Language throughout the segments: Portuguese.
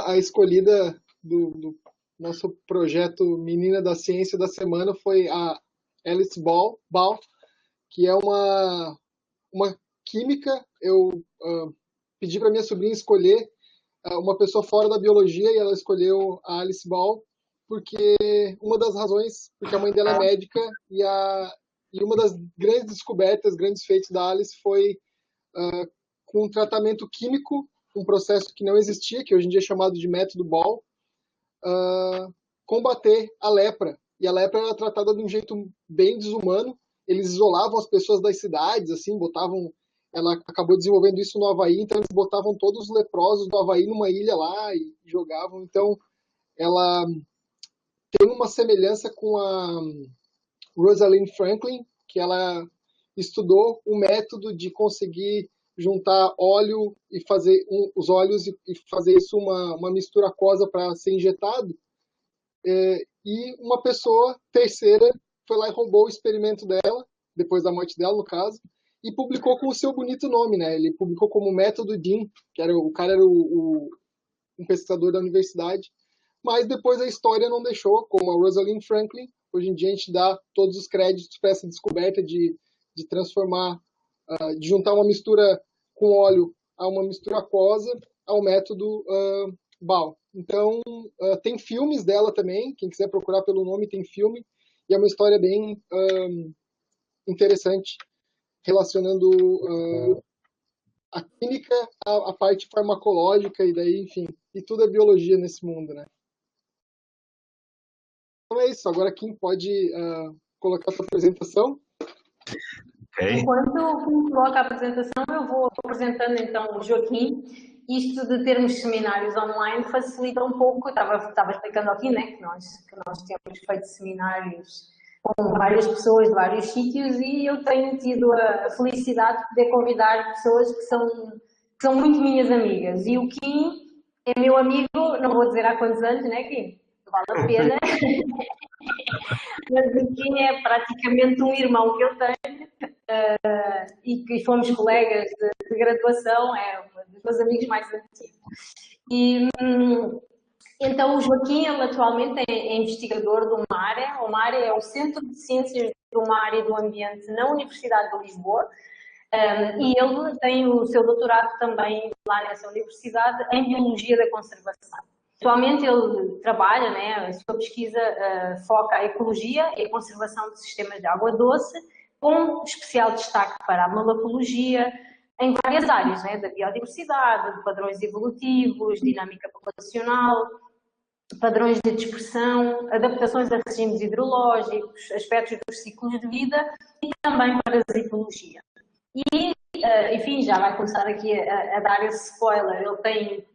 a escolhida do nosso projeto Menina da Ciência da semana foi a Alice Ball, que é uma química. Eu pedi para minha sobrinha escolher uma pessoa fora da biologia e ela escolheu a Alice Ball, porque uma das razões, porque a mãe dela é médica e uma das grandes descobertas, grandes feitos da Alice foi com um tratamento químico, um processo que não existia, que hoje em dia é chamado de método Ball, combater a lepra. E a lepra era tratada de um jeito bem desumano. Eles isolavam as pessoas das cidades, assim, ela acabou desenvolvendo isso no Havaí, então eles botavam todos os leprosos do Havaí numa ilha lá e jogavam. Então, ela tem uma semelhança com a Rosalind Franklin, que ela estudou o método de conseguir juntar óleo e fazer os óleos e fazer isso uma mistura aquosa para ser injetado. E uma pessoa terceira foi lá e roubou o experimento dela, depois da morte dela, no caso, e publicou com o seu bonito nome, né? Ele publicou como Método Dean, o cara era um pesquisador da universidade, mas depois a história não deixou, como a Rosalind Franklin. Hoje em dia a gente dá todos os créditos para essa descoberta de transformar, de juntar uma mistura com óleo a uma mistura aquosa ao método Ball. Então, tem filmes dela também, quem quiser procurar pelo nome tem filme, e é uma história bem interessante, relacionando a química à parte farmacológica, e daí, enfim, e tudo é biologia nesse mundo, né? Então é isso, agora quem pode colocar a sua apresentação? Okay. Enquanto coloca a apresentação, eu vou apresentando então o Joaquim. Isto de termos seminários online facilita um pouco. Estava explicando aqui, né, que nós temos feito seminários com várias pessoas de vários sítios e eu tenho tido a felicidade de poder convidar pessoas que são muito minhas amigas. E o Kim é meu amigo, não vou dizer há quantos anos, né, Kim? Vale a pena. Mas o Kim é praticamente um irmão que eu tenho e que fomos colegas de graduação, é um dos meus amigos mais antigos. E então o Joaquim, ele atualmente é investigador do MARE. O MARE é o Centro de Ciências do Mar e do Ambiente na Universidade de Lisboa. E ele tem o seu doutorado também lá nessa universidade em Biologia da Conservação. Atualmente ele trabalha, né, a sua pesquisa foca a ecologia e a conservação de sistemas de água doce, com especial destaque para a malacologia, em várias áreas, né, da biodiversidade, de padrões evolutivos, dinâmica populacional, padrões de dispersão, adaptações a regimes hidrológicos, aspectos dos ciclos de vida e também parasitologia. E, enfim, já vai começar aqui a dar esse spoiler, ele tem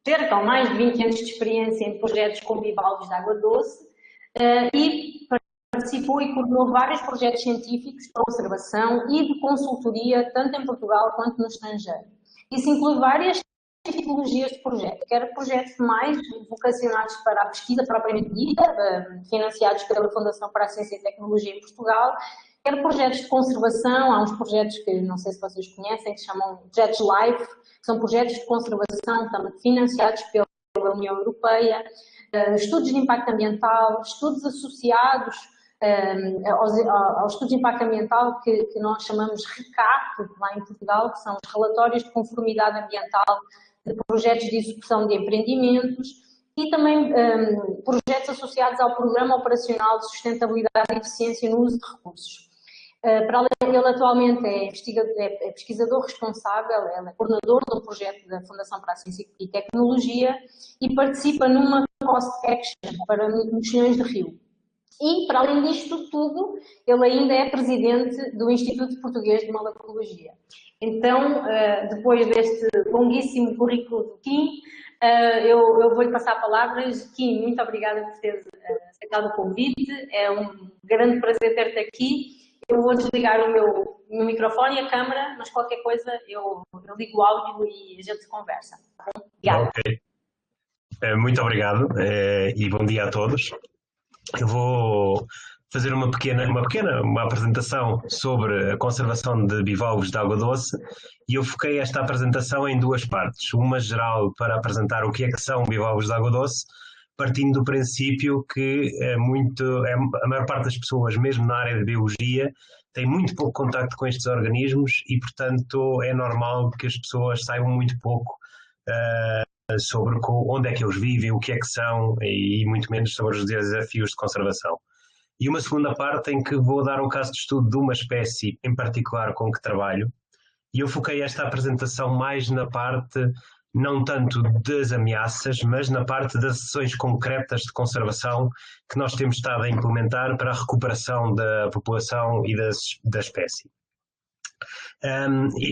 cerca ou mais de 20 anos de experiência em projetos com bivalves de água doce e participou e coordenou vários projetos científicos de conservação e de consultoria, tanto em Portugal quanto no estrangeiro. Isso inclui várias tipologias de projetos, quer projetos mais vocacionados para a pesquisa propriamente dita, financiados pela Fundação para a Ciência e Tecnologia em Portugal, quer projetos de conservação. Há uns projetos que não sei se vocês conhecem, que se chamam projetos LIFE, que são projetos de conservação também financiados pela União Europeia, estudos de impacto ambiental, estudos associados aos estudos de impacto ambiental que nós chamamos RECAP, lá em Portugal, que são os relatórios de conformidade ambiental de projetos de execução de empreendimentos e também projetos associados ao Programa Operacional de Sustentabilidade e Eficiência no Uso de Recursos. Para além dele, atualmente é pesquisador responsável, é coordenador de um projeto da Fundação para a Ciência e Tecnologia e participa numa Cost Action para Mexilhões de Rio. E, para além disto tudo, ele ainda é presidente do Instituto Português de Malacologia. Então, depois deste longuíssimo currículo do Kim, eu vou-lhe passar a palavra. Kim, muito obrigada por ter aceitado o convite. É um grande prazer ter-te aqui. Eu vou desligar o meu microfone e a câmera, mas qualquer coisa eu ligo o áudio e a gente conversa. Obrigada. Ok. Muito obrigado e bom dia a todos. Eu vou fazer uma apresentação sobre a conservação de bivalves de água doce, e eu foquei esta apresentação em duas partes. Uma geral para apresentar o que é que são bivalves de água doce, partindo do princípio que a maior parte das pessoas, mesmo na área de biologia, tem muito pouco contacto com estes organismos e, portanto, é normal que as pessoas saibam muito pouco sobre onde é que eles vivem, o que é que são e muito menos sobre os desafios de conservação. E uma segunda parte em que vou dar um caso de estudo de uma espécie em particular com que trabalho, e eu foquei esta apresentação mais na parte, não tanto das ameaças, mas na parte das ações concretas de conservação que nós temos estado a implementar para a recuperação da população e da espécie.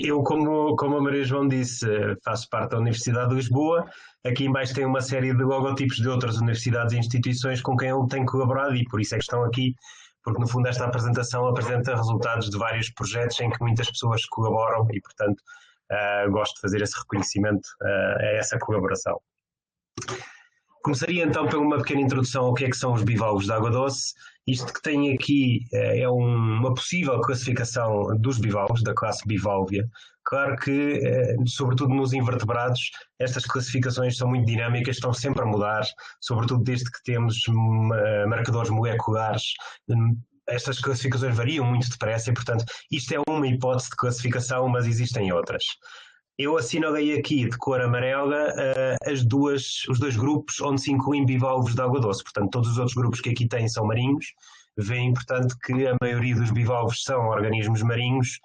Eu, como a Maria João disse, faço parte da Universidade de Lisboa. Aqui em baixo tem uma série de logotipos de outras universidades e instituições com quem eu tenho colaborado e por isso é que estão aqui, porque no fundo esta apresentação apresenta resultados de vários projetos em que muitas pessoas colaboram e, portanto, gosto de fazer esse reconhecimento a essa colaboração. Começaria então por uma pequena introdução ao que é que são os bivalves de água doce. Isto que tem aqui é uma possível classificação dos bivalves, da classe Bivalvia. Claro que, sobretudo nos invertebrados, estas classificações são muito dinâmicas, estão sempre a mudar, sobretudo desde que temos marcadores moleculares. Estas classificações variam muito depressa e, portanto, isto é uma hipótese de classificação, mas existem outras. Eu assinalei aqui de cor amarela os dois grupos onde se incluem bivalves de água doce. Portanto, todos os outros grupos que aqui têm são marinhos. Veem, portanto, que a maioria dos bivalves são organismos marinhos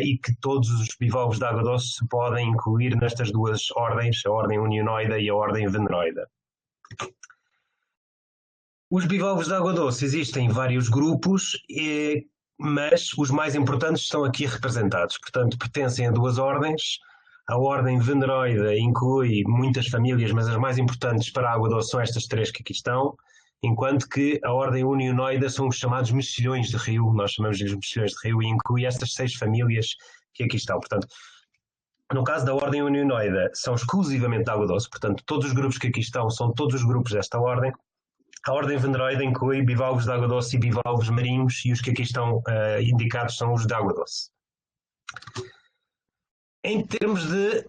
e que todos os bivalves de água doce se podem incluir nestas duas ordens, a ordem unionoida e a ordem veneroida. Os bivalves de água doce existem em vários grupos, mas os mais importantes estão aqui representados. Portanto, pertencem a duas ordens. A ordem veneroida inclui muitas famílias, mas as mais importantes para a água doce são estas três que aqui estão, enquanto que a ordem unionoida são os chamados mexilhões de rio, nós chamamos-lhes mexilhões de rio, e inclui estas 6 famílias que aqui estão. Portanto, no caso da ordem unionoida, são exclusivamente de água doce, portanto, todos os grupos que aqui estão são todos os grupos desta ordem. A ordem veneroida inclui bivalves de água doce e bivalves marinhos, e os que aqui estão indicados são os de água doce. Em termos de,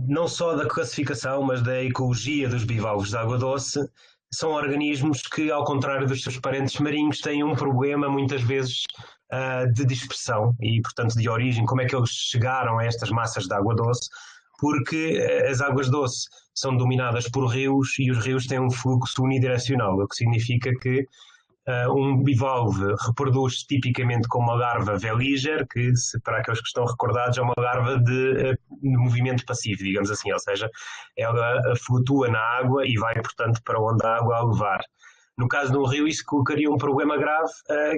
não só da classificação, mas da ecologia dos bivalves de água doce, são organismos que, ao contrário dos seus parentes marinhos, têm um problema, muitas vezes, de dispersão e, portanto, de origem. Como é que eles chegaram a estas massas de água doce? Porque as águas doces são dominadas por rios e os rios têm um fluxo unidirecional, o que significa que um bivalve reproduz-se tipicamente com uma larva veliger, que, para aqueles que estão recordados, é uma larva de movimento passivo, digamos assim, ou seja, ela flutua na água e vai, portanto, para onde a água a levar. No caso de um rio, isso colocaria um problema grave,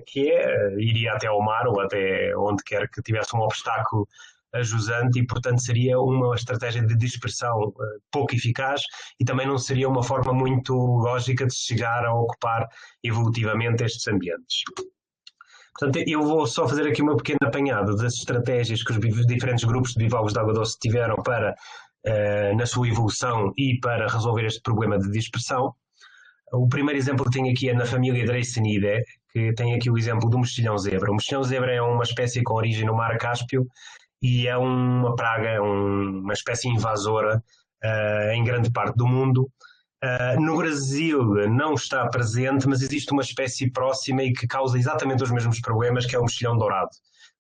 que iria até ao mar ou até onde quer que tivesse um obstáculo ajusante e, portanto, seria uma estratégia de dispersão pouco eficaz e também não seria uma forma muito lógica de chegar a ocupar evolutivamente estes ambientes. Portanto, eu vou só fazer aqui uma pequena apanhada das estratégias que os diferentes grupos de bivalves de água doce tiveram para, na sua evolução e para resolver este problema de dispersão. O primeiro exemplo que tenho aqui é na família Dreissenidae, que tem aqui o exemplo do mexilhão zebra. O mexilhão zebra é uma espécie com origem no Mar Cáspio e é uma praga, uma espécie invasora em grande parte do mundo. No Brasil não está presente, mas existe uma espécie próxima e que causa exatamente os mesmos problemas, que é o mexilhão dourado,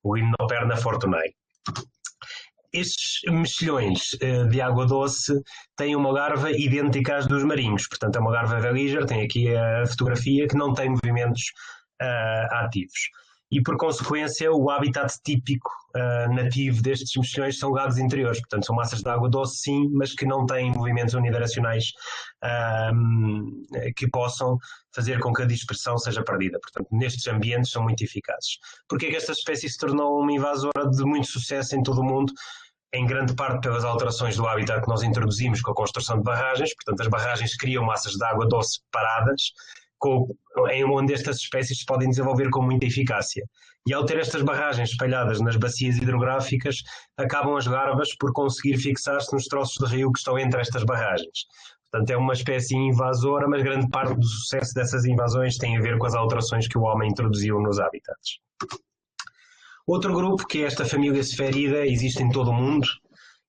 o Hymenoptera fortunei. Estes mexilhões de água doce têm uma larva idêntica às dos marinhos, portanto é uma larva veliger, tem aqui a fotografia, que não tem movimentos ativos. E, por consequência, o habitat típico nativo destes mexilhões são lagos interiores. Portanto, são massas de água doce, sim, mas que não têm movimentos unidirecionais que possam fazer com que a dispersão seja perdida. Portanto, nestes ambientes são muito eficazes. Porquê é que esta espécie se tornou uma invasora de muito sucesso em todo o mundo? Em grande parte pelas alterações do habitat que nós introduzimos com a construção de barragens. Portanto, as barragens criam massas de água doce paradas, em onde estas espécies se podem desenvolver com muita eficácia. E ao ter estas barragens espalhadas nas bacias hidrográficas, acabam as larvas por conseguir fixar-se nos troços de rio que estão entre estas barragens. Portanto, é uma espécie invasora, mas grande parte do sucesso dessas invasões tem a ver com as alterações que o homem introduziu nos habitats. Outro grupo, que é esta família Spheridae, existe em todo o mundo,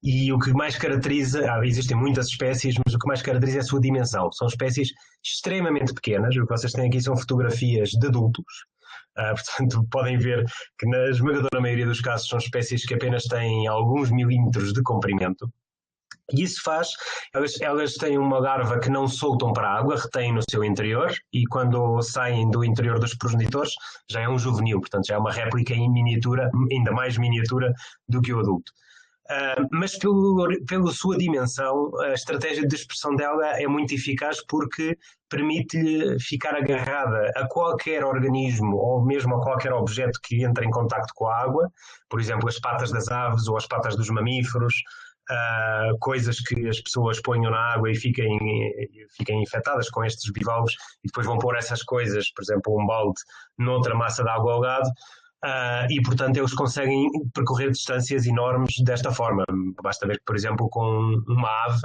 e o que mais caracteriza, existem muitas espécies, mas o que mais caracteriza é a sua dimensão. São espécies extremamente pequenas, o que vocês têm aqui são fotografias de adultos, portanto podem ver que na esmagadora maioria dos casos são espécies que apenas têm alguns milímetros de comprimento. E isso faz, elas têm uma larva que não soltam para a água, retêm no seu interior, e quando saem do interior dos progenitores já é um juvenil, portanto já é uma réplica em miniatura, ainda mais miniatura do que o adulto. Mas pela sua dimensão, a estratégia de dispersão dela é muito eficaz porque permite-lhe ficar agarrada a qualquer organismo ou mesmo a qualquer objeto que entre em contacto com a água, por exemplo as patas das aves ou as patas dos mamíferos, coisas que as pessoas ponham na água e fiquem infectadas com estes bivalves e depois vão pôr essas coisas, por exemplo um balde noutra massa de água ao lado. E, portanto, eles conseguem percorrer distâncias enormes desta forma. Basta ver que, por exemplo, com uma ave,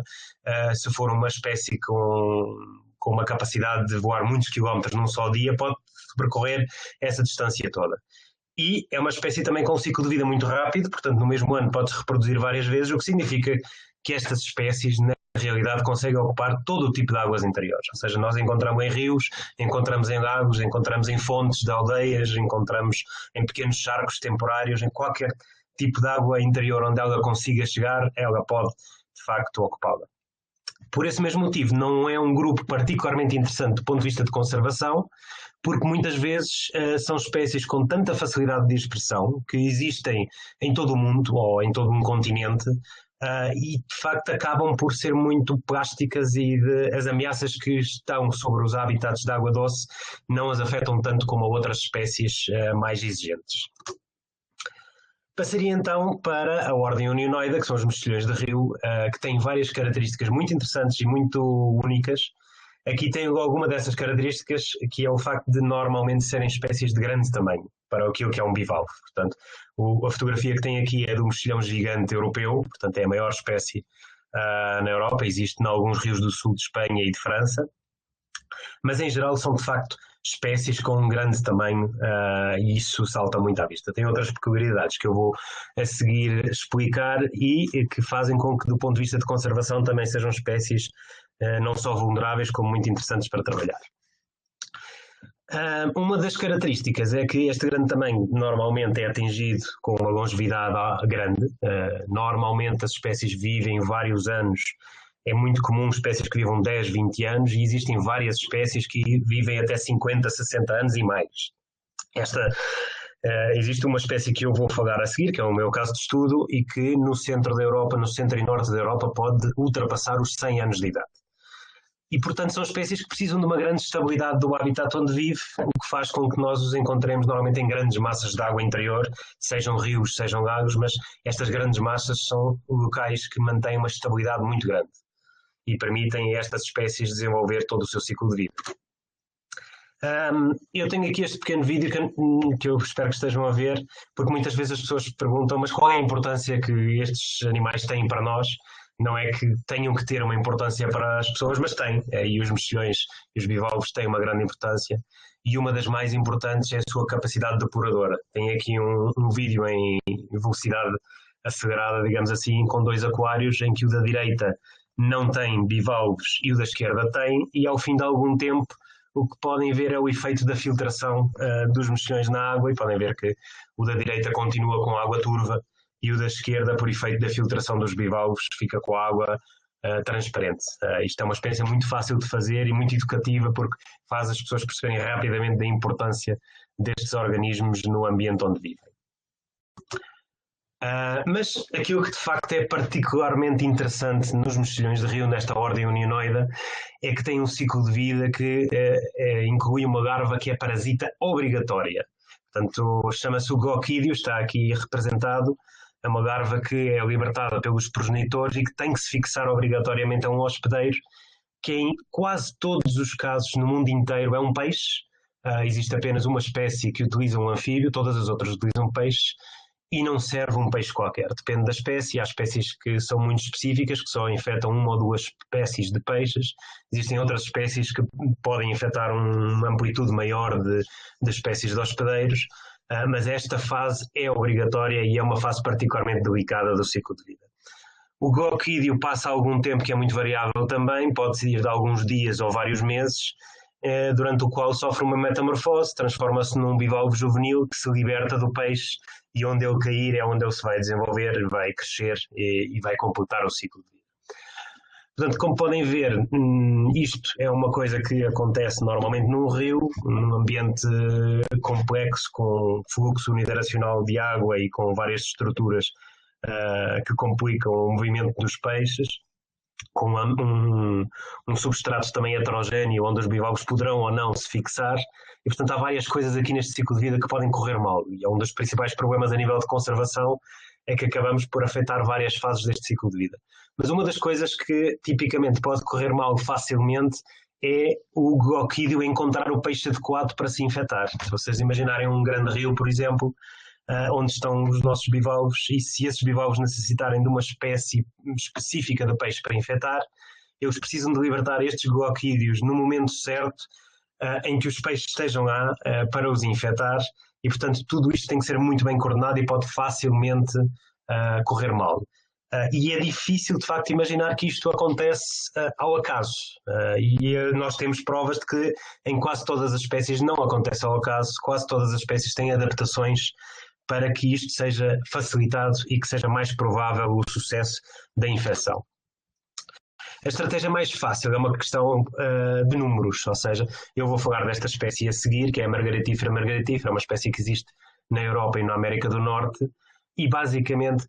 se for uma espécie com uma capacidade de voar muitos quilómetros num só dia, pode percorrer essa distância toda. E é uma espécie também com um ciclo de vida muito rápido, portanto, no mesmo ano pode-se reproduzir várias vezes, o que significa que estas espécies, na realidade, conseguem ocupar todo o tipo de águas interiores. Ou seja, nós encontramos em rios, encontramos em lagos, encontramos em fontes de aldeias, encontramos em pequenos charcos temporários, em qualquer tipo de água interior onde ela consiga chegar, ela pode, de facto, ocupá-la. Por esse mesmo motivo, não é um grupo particularmente interessante do ponto de vista de conservação, porque muitas vezes são espécies com tanta facilidade de dispersão que existem em todo o mundo ou em todo um continente e de facto acabam por ser muito plásticas e as ameaças que estão sobre os habitats de água doce não as afetam tanto como outras espécies mais exigentes. Passaria então para a ordem Unionoida, que são os mexilhões de rio, que têm várias características muito interessantes e muito únicas. Aqui tem alguma dessas características, que é o facto de normalmente serem espécies de grande tamanho, para aquilo que é um bivalve. Portanto, a fotografia que tem aqui é do mexilhão gigante europeu, portanto é a maior espécie na Europa, existe em alguns rios do sul de Espanha e de França, mas em geral são de facto espécies com um grande tamanho e isso salta muito à vista. Tem outras peculiaridades que eu vou a seguir explicar e que fazem com que, do ponto de vista de conservação, também sejam espécies não só vulneráveis, como muito interessantes para trabalhar. Uma das características é que este grande tamanho normalmente é atingido com uma longevidade grande. Normalmente as espécies vivem vários anos. É muito comum espécies que vivam 10, 20 anos e existem várias espécies que vivem até 50, 60 anos e mais. Existe uma espécie que eu vou falar a seguir, que é o meu caso de estudo, e que no centro da Europa, no centro e norte da Europa, pode ultrapassar os 100 anos de idade. E, portanto, são espécies que precisam de uma grande estabilidade do habitat onde vive, o que faz com que nós os encontremos normalmente em grandes massas de água interior, sejam rios, sejam lagos, mas estas grandes massas são locais que mantêm uma estabilidade muito grande e permitem a estas espécies desenvolver todo o seu ciclo de vida. Eu tenho aqui este pequeno vídeo que eu espero que estejam a ver, porque muitas vezes as pessoas perguntam, mas qual é a importância que estes animais têm para nós? Não é que tenham que ter uma importância para as pessoas, mas têm. E os mexilhões e os bivalves têm uma grande importância. E uma das mais importantes é a sua capacidade depuradora. Tem aqui um vídeo em velocidade acelerada, digamos assim, com dois aquários, em que o da direita não tem bivalves e o da esquerda tem, e ao fim de algum tempo o que podem ver é o efeito da filtração dos mexilhões na água, e podem ver que o da direita continua com água turva e o da esquerda, por efeito da filtração dos bivalves, fica com a água transparente. Isto é uma experiência muito fácil de fazer e muito educativa, porque faz as pessoas perceberem rapidamente da importância destes organismos no ambiente onde vivem. Mas aquilo que de facto é particularmente interessante nos mexilhões de rio, nesta ordem Unionoida, é que tem um ciclo de vida que inclui uma larva que é parasita obrigatória. Portanto, chama-se o gloquídeo, está aqui representado. É uma larva que é libertada pelos progenitores e que tem que se fixar obrigatoriamente a um hospedeiro, que em quase todos os casos no mundo inteiro é um peixe. Existe apenas uma espécie que utiliza um anfíbio, todas as outras utilizam peixes. e não serve um peixe qualquer. Depende da espécie. Há espécies que são muito específicas, que só infectam uma ou duas espécies de peixes. Existem outras espécies que podem infectar uma amplitude maior de espécies de hospedeiros, mas esta fase é obrigatória e é uma fase particularmente delicada do ciclo de vida. O goquídeo passa algum tempo, que é muito variável também, pode ir de alguns dias ou vários meses, durante o qual sofre uma metamorfose, transforma-se num bivalvo juvenil que se liberta do peixe, e onde ele cair é onde ele se vai desenvolver, vai crescer e vai completar o ciclo de vida. Portanto, como podem ver, isto é uma coisa que acontece normalmente num rio, num ambiente complexo, com fluxo unidirecional de água e com várias estruturas que complicam o movimento dos peixes, com um substrato também heterogéneo, onde os bivalvos poderão ou não se fixar, e portanto há várias coisas aqui neste ciclo de vida que podem correr mal, e é um dos principais problemas a nível de conservação, é que acabamos por afetar várias fases deste ciclo de vida. Mas uma das coisas que tipicamente pode correr mal facilmente é o goquídeo encontrar o peixe adequado para se infectar. Se vocês imaginarem um grande rio, por exemplo, onde estão os nossos bivalvos, e se esses bivalvos necessitarem de uma espécie específica de peixe para infectar, eles precisam de libertar estes goquídeos no momento certo em que os peixes estejam lá para os infectar, e portanto tudo isto tem que ser muito bem coordenado e pode facilmente correr mal. E é difícil de facto imaginar que isto acontece ao acaso, e nós temos provas de que em quase todas as espécies não acontece ao acaso, quase todas as espécies têm adaptações para que isto seja facilitado e que seja mais provável o sucesso da infecção. A estratégia mais fácil é uma questão de números, ou seja, eu vou falar desta espécie a seguir, que é a Margaritífera margaritífera, uma espécie que existe na Europa e na América do Norte, e basicamente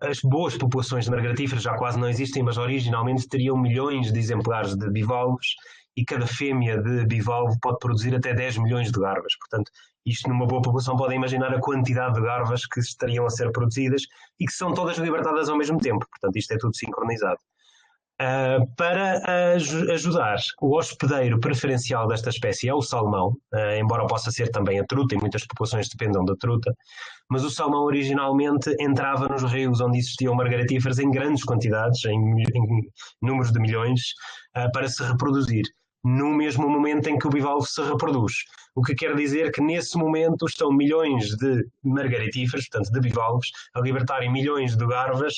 as boas populações de margaritíferas já quase não existem, mas originalmente teriam milhões de exemplares de bivalvos, e cada fêmea de bivalvo pode produzir até 10 milhões de larvas. Portanto, isto numa boa população, podem imaginar a quantidade de larvas que estariam a ser produzidas e que são todas libertadas ao mesmo tempo. Portanto, isto é tudo sincronizado. Para ajudar, o hospedeiro preferencial desta espécie é o salmão, embora possa ser também a truta, e muitas populações dependam da truta, mas o salmão originalmente entrava nos rios onde existiam margaritíferas em grandes quantidades, em números de milhões, para se reproduzir, no mesmo momento em que o bivalvo se reproduz. O que quer dizer que nesse momento estão milhões de margaritíferas, portanto de bivalvos, a libertarem milhões de larvas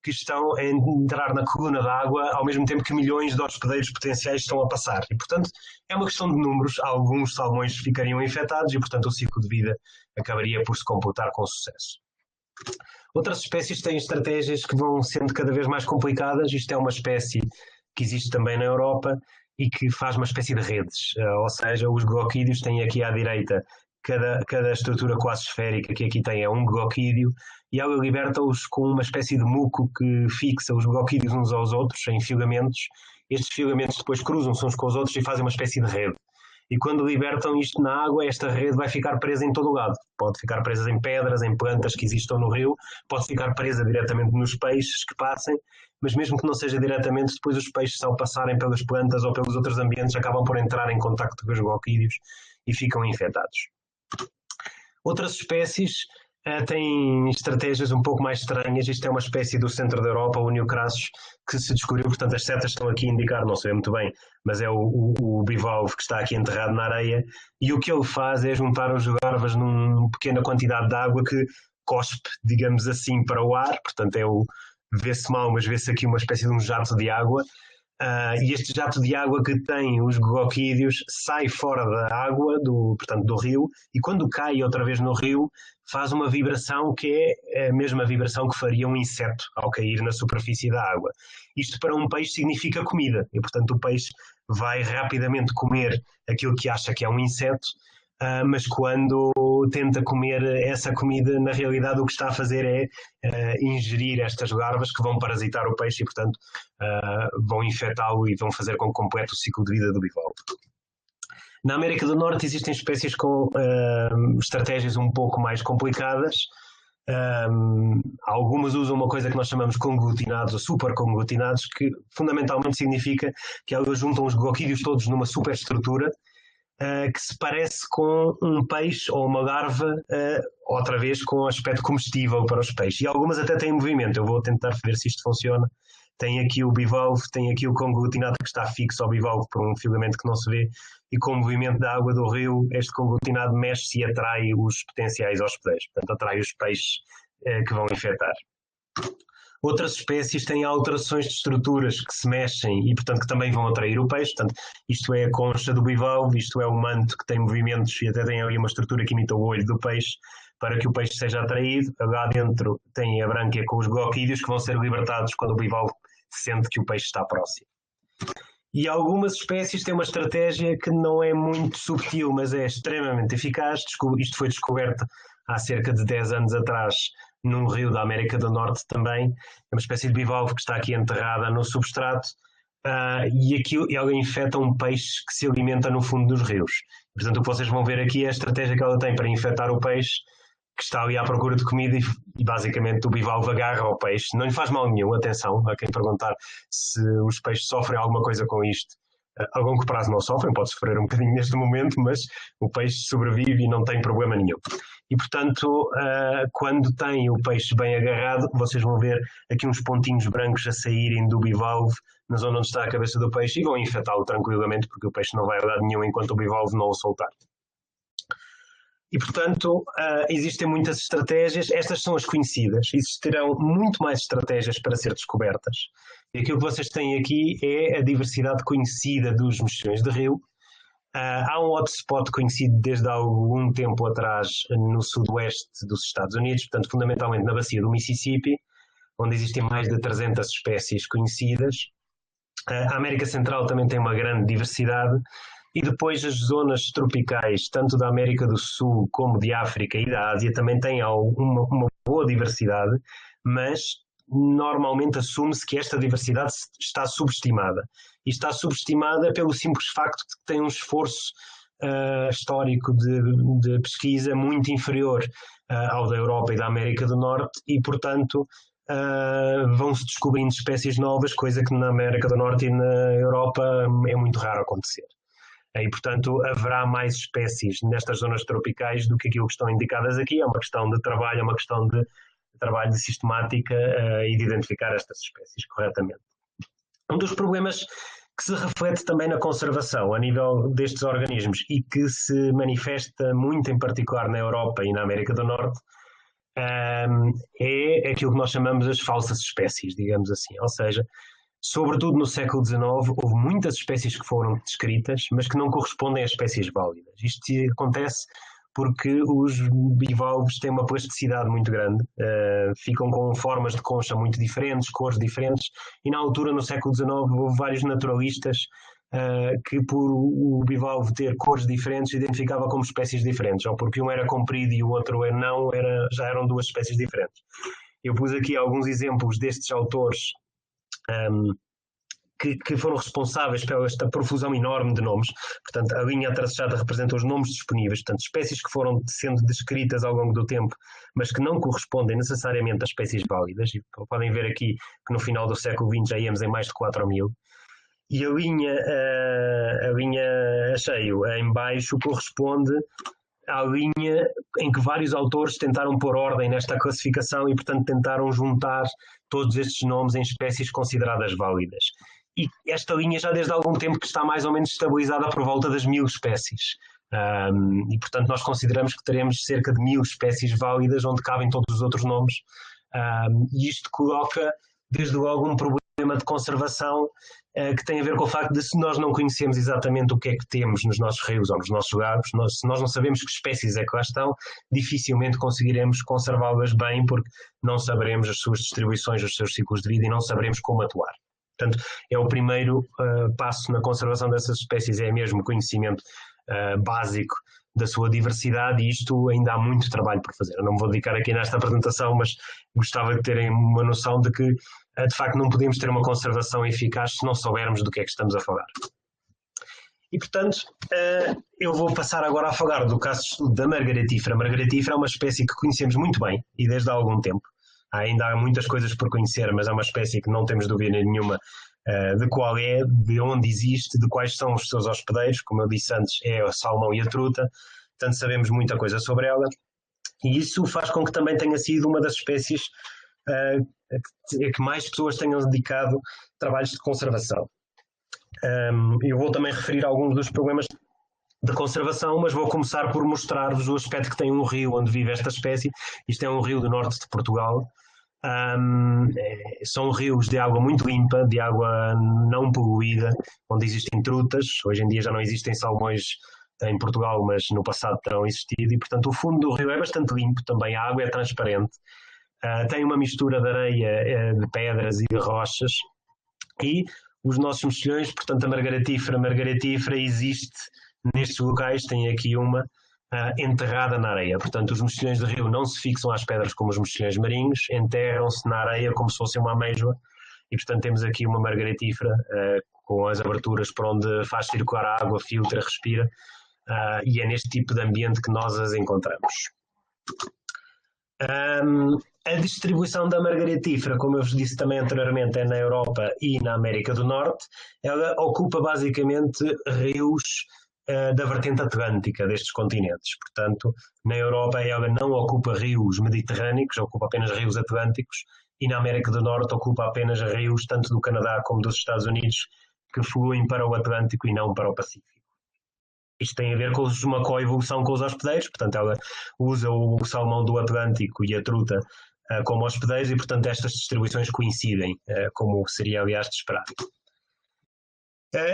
que estão a entrar na coluna d'água ao mesmo tempo que milhões de hospedeiros potenciais estão a passar. E, portanto, é uma questão de números. Alguns salmões ficariam infectados e, portanto, o ciclo de vida acabaria por se completar com sucesso. Outras espécies têm estratégias que vão sendo cada vez mais complicadas. Isto é uma espécie que existe também na Europa e que faz uma espécie de redes, ou seja, os goquídeos têm aqui à direita cada estrutura quase esférica que aqui tem é um goquídeo, e ela liberta-os com uma espécie de muco que fixa os goquídeos uns aos outros em filamentos. Estes filamentos depois cruzam-se uns com os outros e fazem uma espécie de rede. E quando libertam isto na água, esta rede vai ficar presa em todo o lado. Pode ficar presa em pedras, em plantas que existam no rio, pode ficar presa diretamente nos peixes que passem, mas mesmo que não seja diretamente, depois os peixes, ao passarem pelas plantas ou pelos outros ambientes, acabam por entrar em contacto com os goquídeos e ficam infectados. Outras espécies têm estratégias um pouco mais estranhas. Isto é uma espécie do centro da Europa, o Neocrassus, que se descobriu, portanto as setas estão aqui a indicar, não sei muito bem, mas é o bivalvo que está aqui enterrado na areia, e o que ele faz é juntar as larvas numa pequena quantidade de água que cospe, digamos assim, para o ar, portanto vê-se mal, mas vê-se aqui uma espécie de um jato de água, e este jato de água que tem os goquídeos sai fora da água, portanto do rio, e quando cai outra vez no rio, faz uma vibração que é a mesma vibração que faria um inseto ao cair na superfície da água. Isto para um peixe significa comida, e portanto o peixe vai rapidamente comer aquilo que acha que é um inseto, mas quando tenta comer essa comida, na realidade o que está a fazer é ingerir estas larvas que vão parasitar o peixe e, portanto, vão infectá-lo e vão fazer com que complete o ciclo de vida do bivalvo. Na América do Norte existem espécies com estratégias um pouco mais complicadas. Algumas usam uma coisa que nós chamamos conglutinados ou superconglutinados, que fundamentalmente significa que elas juntam os goquídeos todos numa superestrutura, que se parece com um peixe ou uma larva, outra vez com aspecto comestível para os peixes. E algumas até têm movimento. Eu vou tentar ver se isto funciona. Tem aqui o bivalve, tem aqui o conglutinato que está fixo ao bivalve por um filamento que não se vê, e com o movimento da água do rio, este conglutinato mexe-se e atrai os potenciais hospedeiros, portanto atrai os peixes que vão infectar. Outras espécies têm alterações de estruturas que se mexem e, portanto, que também vão atrair o peixe. Portanto, isto é a concha do bivalve, isto é o manto que tem movimentos e até tem ali uma estrutura que imita o olho do peixe para que o peixe seja atraído. Lá dentro tem a brânquia com os gloquídeos que vão ser libertados quando o bivalve sente que o peixe está próximo. E algumas espécies têm uma estratégia que não é muito subtil, mas é extremamente eficaz. Isto foi descoberto há cerca de 10 anos atrás num rio da América do Norte também. É uma espécie de bivalve que está aqui enterrada no substrato e ela infecta um peixe que se alimenta no fundo dos rios. Portanto, o que vocês vão ver aqui é a estratégia que ela tem para infectar o peixe que está ali à procura de comida e basicamente o bivalve agarra ao peixe. Não lhe faz mal nenhum, atenção, a quem perguntar se os peixes sofrem alguma coisa com isto. A longo prazo não sofrem, pode sofrer um bocadinho neste momento, mas o peixe sobrevive e não tem problema nenhum. E, portanto, quando tem o peixe bem agarrado, vocês vão ver aqui uns pontinhos brancos a saírem do bivalve, na zona onde está a cabeça do peixe, e vão infectá-lo tranquilamente, porque o peixe não vai a lado nenhum enquanto o bivalve não o soltar. E, portanto, existem muitas estratégias. Estas são as conhecidas. Existirão muito mais estratégias para ser descobertas. E aquilo que vocês têm aqui é a diversidade conhecida dos mexilhões de rio. Há um hotspot conhecido desde há algum tempo atrás no sudoeste dos Estados Unidos, portanto, fundamentalmente na bacia do Mississippi, onde existem mais de 300 espécies conhecidas. A América Central também tem uma grande diversidade. E depois as zonas tropicais, tanto da América do Sul como de África e da Ásia, também têm uma boa diversidade, mas normalmente assume-se que esta diversidade está subestimada. E está subestimada pelo simples facto de que tem um esforço histórico de pesquisa muito inferior ao da Europa e da América do Norte e, portanto, vão-se descobrindo espécies novas, coisa que na América do Norte e na Europa é muito raro acontecer. E, portanto, haverá mais espécies nestas zonas tropicais do que aquilo que estão indicadas aqui. É uma questão de trabalho, é uma questão de trabalho de sistemática e de identificar estas espécies corretamente. Um dos problemas que se reflete também na conservação a nível destes organismos e que se manifesta muito em particular na Europa e na América do Norte é aquilo que nós chamamos as falsas espécies, digamos assim. Ou seja, sobretudo no século XIX, houve muitas espécies que foram descritas, mas que não correspondem a espécies válidas. Isto acontece porque os bivalves têm uma plasticidade muito grande, ficam com formas de concha muito diferentes, cores diferentes, e na altura, no século XIX, houve vários naturalistas que, por o bivalve ter cores diferentes, identificava como espécies diferentes, ou porque um era comprido e o outro não, já eram duas espécies diferentes. Eu pus aqui alguns exemplos destes autores que foram responsáveis pela esta profusão enorme de nomes. Portanto, a linha atrasada representa os nomes disponíveis, portanto, espécies que foram sendo descritas ao longo do tempo, mas que não correspondem necessariamente a espécies válidas. E podem ver aqui que no final do século XX já íamos em mais de 4.000. E a linha a cheio, em baixo, corresponde à linha em que vários autores tentaram pôr ordem nesta classificação e, portanto, tentaram juntar todos estes nomes em espécies consideradas válidas. E esta linha já desde algum tempo que está mais ou menos estabilizada por volta das 1.000 espécies. E, portanto, nós consideramos que teremos cerca de 1.000 espécies válidas onde cabem todos os outros nomes. E isto coloca, desde logo, um problema de conservação que tem a ver com o facto de, se nós não conhecemos exatamente o que é que temos nos nossos rios ou nos nossos lagos, se nós não sabemos que espécies é que lá estão, dificilmente conseguiremos conservá-las bem, porque não saberemos as suas distribuições, os seus ciclos de vida e não saberemos como atuar. Portanto, é o primeiro passo na conservação dessas espécies, é mesmo o conhecimento básico da sua diversidade, e isto ainda há muito trabalho por fazer. Eu não me vou dedicar aqui nesta apresentação, mas gostava de terem uma noção de que, de facto, não podemos ter uma conservação eficaz se não soubermos do que é que estamos a falar. E, portanto, eu vou passar agora a falar do caso da margaritífera. A margaritífera é uma espécie que conhecemos muito bem e desde há algum tempo. Ainda há muitas coisas por conhecer, mas é uma espécie que não temos dúvida nenhuma de qual é, de onde existe, de quais são os seus hospedeiros. Como eu disse antes, é o salmão e a truta, portanto sabemos muita coisa sobre ela, e isso faz com que também tenha sido uma das espécies que mais pessoas tenham dedicado trabalhos de conservação. Eu vou também referir alguns dos problemas de conservação, mas vou começar por mostrar-vos o aspecto que tem um rio onde vive esta espécie. Isto é um rio do norte de Portugal. São rios de água muito limpa, de água não poluída, onde existem trutas. Hoje em dia já não existem salmões em Portugal, mas no passado terão existido, e portanto o fundo do rio é bastante limpo, também a água é transparente, tem uma mistura de areia, de pedras e de rochas, e os nossos mexilhões, portanto a margaritífera existe nestes locais, tem aqui uma enterrada na areia. Portanto, os mexilhões de rio não se fixam às pedras como os mexilhões marinhos, enterram-se na areia como se fosse uma amêijoa, e portanto temos aqui uma margaritífera com as aberturas por onde faz circular a água, filtra, respira, e é neste tipo de ambiente que nós as encontramos. A distribuição da margaritífera, como eu vos disse também anteriormente, é na Europa e na América do Norte. Ela ocupa basicamente rios da vertente atlântica destes continentes. Portanto, na Europa ela não ocupa rios mediterrâneos, ocupa apenas rios atlânticos, e na América do Norte ocupa apenas rios tanto do Canadá como dos Estados Unidos, que fluem para o Atlântico e não para o Pacífico. Isto tem a ver com uma coevolução com os hospedeiros, portanto ela usa o salmão do Atlântico e a truta como hospedeiros, e portanto estas distribuições coincidem, como seria aliás de esperar.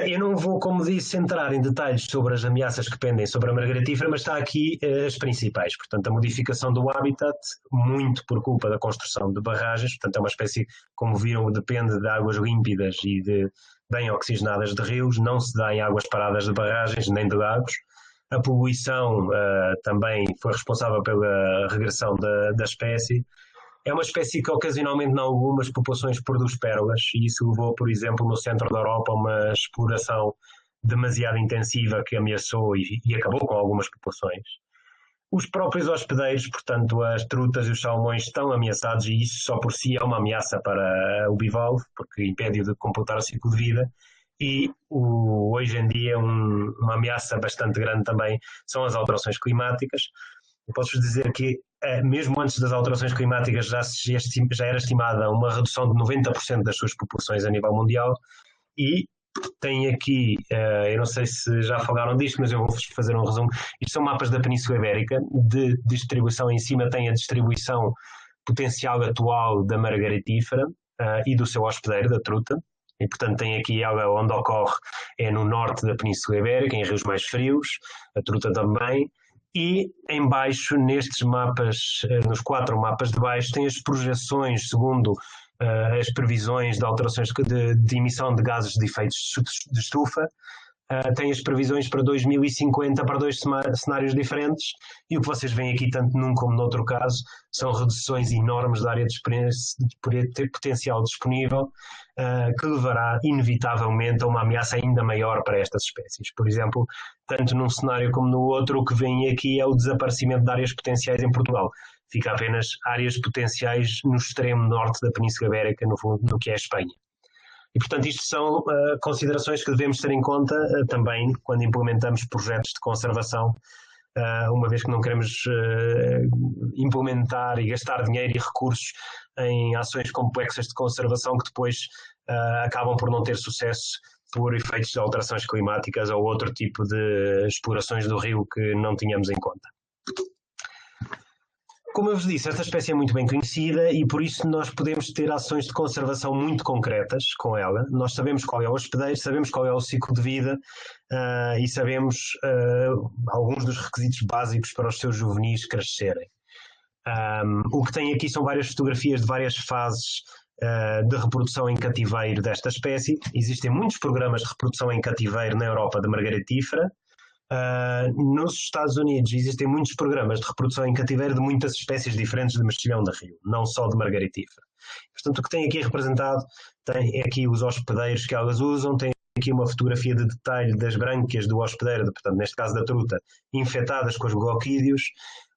Eu não vou, como disse, entrar em detalhes sobre as ameaças que pendem sobre a margaritífera, mas está aqui as principais. Portanto, a modificação do habitat, muito por culpa da construção de barragens, portanto é uma espécie, como viram, depende de águas límpidas e de bem oxigenadas de rios, não se dá em águas paradas de barragens nem de lagos. A poluição também foi responsável pela regressão da espécie. É uma espécie que ocasionalmente em algumas populações produz pérolas, e isso levou, por exemplo, no centro da Europa a uma exploração demasiado intensiva que ameaçou e acabou com algumas populações. Os próprios hospedeiros, portanto as trutas e os salmões, estão ameaçados, e isso só por si é uma ameaça para o bivalve, porque impede-o de completar o ciclo de vida. E hoje em dia uma ameaça bastante grande também são as alterações climáticas. Eu posso dizer que mesmo antes das alterações climáticas já era estimada uma redução de 90% das suas populações a nível mundial, e tem aqui, eu não sei se já falaram disto, mas eu vou-vos fazer um resumo. Isto são mapas da Península Ibérica, de distribuição. Em cima tem a distribuição potencial atual da margaritífera e do seu hospedeiro, da truta, e portanto tem aqui ela onde ocorre, é no norte da Península Ibérica, em rios mais frios, a truta também. E em baixo, nestes mapas, nos 4 mapas de baixo, tem as projeções segundo as previsões de alterações de emissão de gases de efeitos de estufa. Tem as previsões para 2050 para 2 cenários diferentes, e o que vocês veem aqui, tanto num como no outro caso, são reduções enormes da área de potencial disponível, que levará inevitavelmente a uma ameaça ainda maior para estas espécies. Por exemplo, tanto num cenário como no outro, o que vem aqui é o desaparecimento de áreas potenciais em Portugal. Fica apenas áreas potenciais no extremo norte da Península Ibérica, no que é a Espanha. E, portanto, isto são considerações que devemos ter em conta também quando implementamos projetos de conservação, uma vez que não queremos implementar e gastar dinheiro e recursos em ações complexas de conservação que depois acabam por não ter sucesso por efeitos de alterações climáticas ou outro tipo de explorações do rio que não tínhamos em conta. Como eu vos disse, esta espécie é muito bem conhecida, e por isso nós podemos ter ações de conservação muito concretas com ela. Nós sabemos qual é o hospedeiro, sabemos qual é o ciclo de vida e sabemos alguns dos requisitos básicos para os seus juvenis crescerem. O que tem aqui são várias fotografias de várias fases de reprodução em cativeiro desta espécie. Existem muitos programas de reprodução em cativeiro na Europa de margaritífera. Nos Estados Unidos existem muitos programas de reprodução em cativeiro de muitas espécies diferentes de mexilhão de rio, não só de margaritífera. Portanto, o que tem aqui representado tem aqui os hospedeiros que elas usam, tem aqui uma fotografia de detalhe das brânquias do hospedeiro, portanto, neste caso da truta, infectadas com os gloquídeos.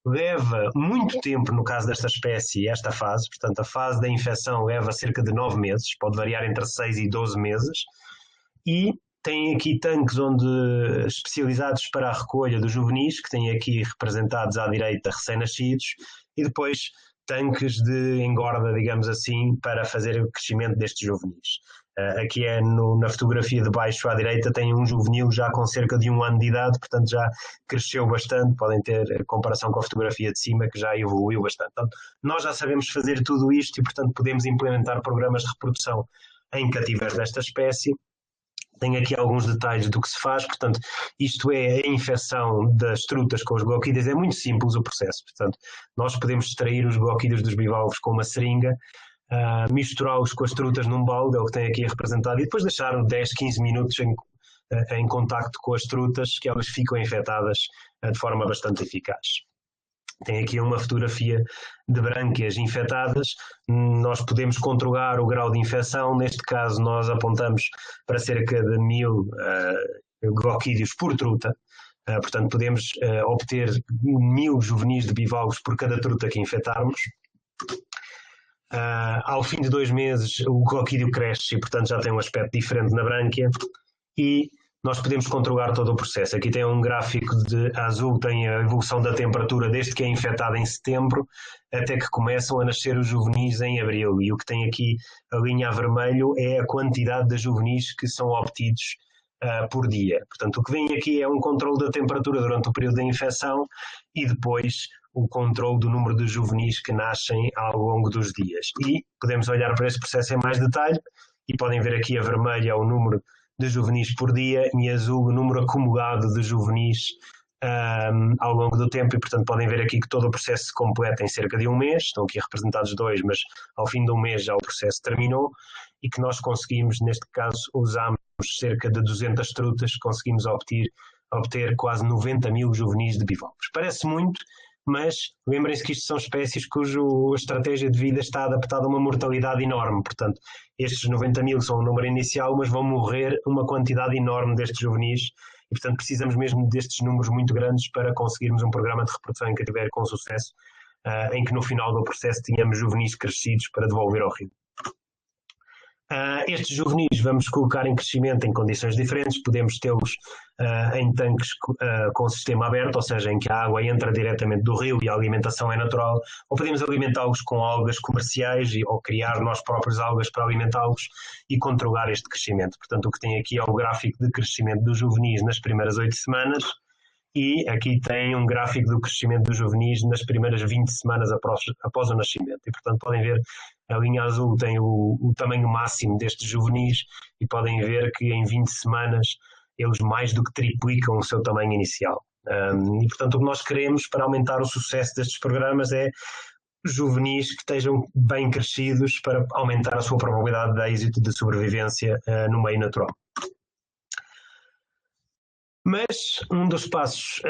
leva muito tempo no caso desta espécie, esta fase, portanto a fase da infecção leva cerca de 9 meses, pode variar entre 6 e 12 meses, e tem aqui tanques especializados para a recolha dos juvenis, que têm aqui representados à direita recém-nascidos, e depois tanques de engorda, digamos assim, para fazer o crescimento destes juvenis. Aqui na fotografia de baixo à direita tem um juvenil já com cerca de 1 ano de idade, portanto já cresceu bastante, podem ter comparação com a fotografia de cima que já evoluiu bastante. Portanto, nós já sabemos fazer tudo isto e portanto podemos implementar programas de reprodução em cativeiro desta espécie. Tem aqui alguns detalhes do que se faz, portanto, isto é a infecção das trutas com os gloquídeos, é muito simples o processo, portanto, nós podemos extrair os gloquídeos dos bivalves com uma seringa, misturá-los com as trutas num balde, é o que tem aqui representado, e depois deixar 10, 15 minutos em contacto com as trutas, que elas ficam infectadas de forma bastante eficaz. Tem aqui uma fotografia de brânquias infectadas, nós podemos controlar o grau de infecção, neste caso nós apontamos para cerca de 1000 gloquídeos por truta, portanto podemos obter 1000 juvenis de bivalves por cada truta que infectarmos. Ao fim de 2 meses o gloquídeo cresce e portanto já tem um aspecto diferente na brânquia e nós podemos controlar todo o processo. Aqui tem um gráfico de azul, tem a evolução da temperatura desde que é infectado em setembro até que começam a nascer os juvenis em abril. E o que tem aqui a linha a vermelho é a quantidade de juvenis que são obtidos por dia. Portanto, o que vem aqui é um controle da temperatura durante o período da infecção e depois o controle do número de juvenis que nascem ao longo dos dias. E podemos olhar para este processo em mais detalhe e podem ver aqui a vermelha é o número de juvenis por dia e azul o número acumulado de juvenis ao longo do tempo e portanto podem ver aqui que todo o processo se completa em cerca de 1 mês, estão aqui representados 2, mas ao fim de 1 mês já o processo terminou e que nós conseguimos, neste caso usámos cerca de 200 trutas, conseguimos obter quase 90.000 juvenis de bivalves. Parece muito, mas lembrem-se que isto são espécies cuja estratégia de vida está adaptada a uma mortalidade enorme. Portanto, estes 90.000 são o número inicial, mas vão morrer uma quantidade enorme destes juvenis e, portanto, precisamos mesmo destes números muito grandes para conseguirmos um programa de reprodução em cativeiro com sucesso, em que no final do processo tenhamos juvenis crescidos para devolver ao rio. Estes juvenis vamos colocar em crescimento em condições diferentes, podemos tê-los em tanques com sistema aberto, ou seja, em que a água entra diretamente do rio e a alimentação é natural, ou podemos alimentá-los com algas comerciais ou criar nós próprios algas para alimentá-los e controlar este crescimento. Portanto, o que tem aqui é o gráfico de crescimento dos juvenis nas primeiras 8 semanas e aqui tem um gráfico do crescimento dos juvenis nas primeiras 20 semanas após o nascimento. E, portanto, podem ver, a linha azul tem o tamanho máximo destes juvenis e podem ver que em 20 semanas eles mais do que triplicam o seu tamanho inicial. E, portanto, o que nós queremos para aumentar o sucesso destes programas é juvenis que estejam bem crescidos para aumentar a sua probabilidade de êxito de sobrevivência no meio natural. Mas um dos passos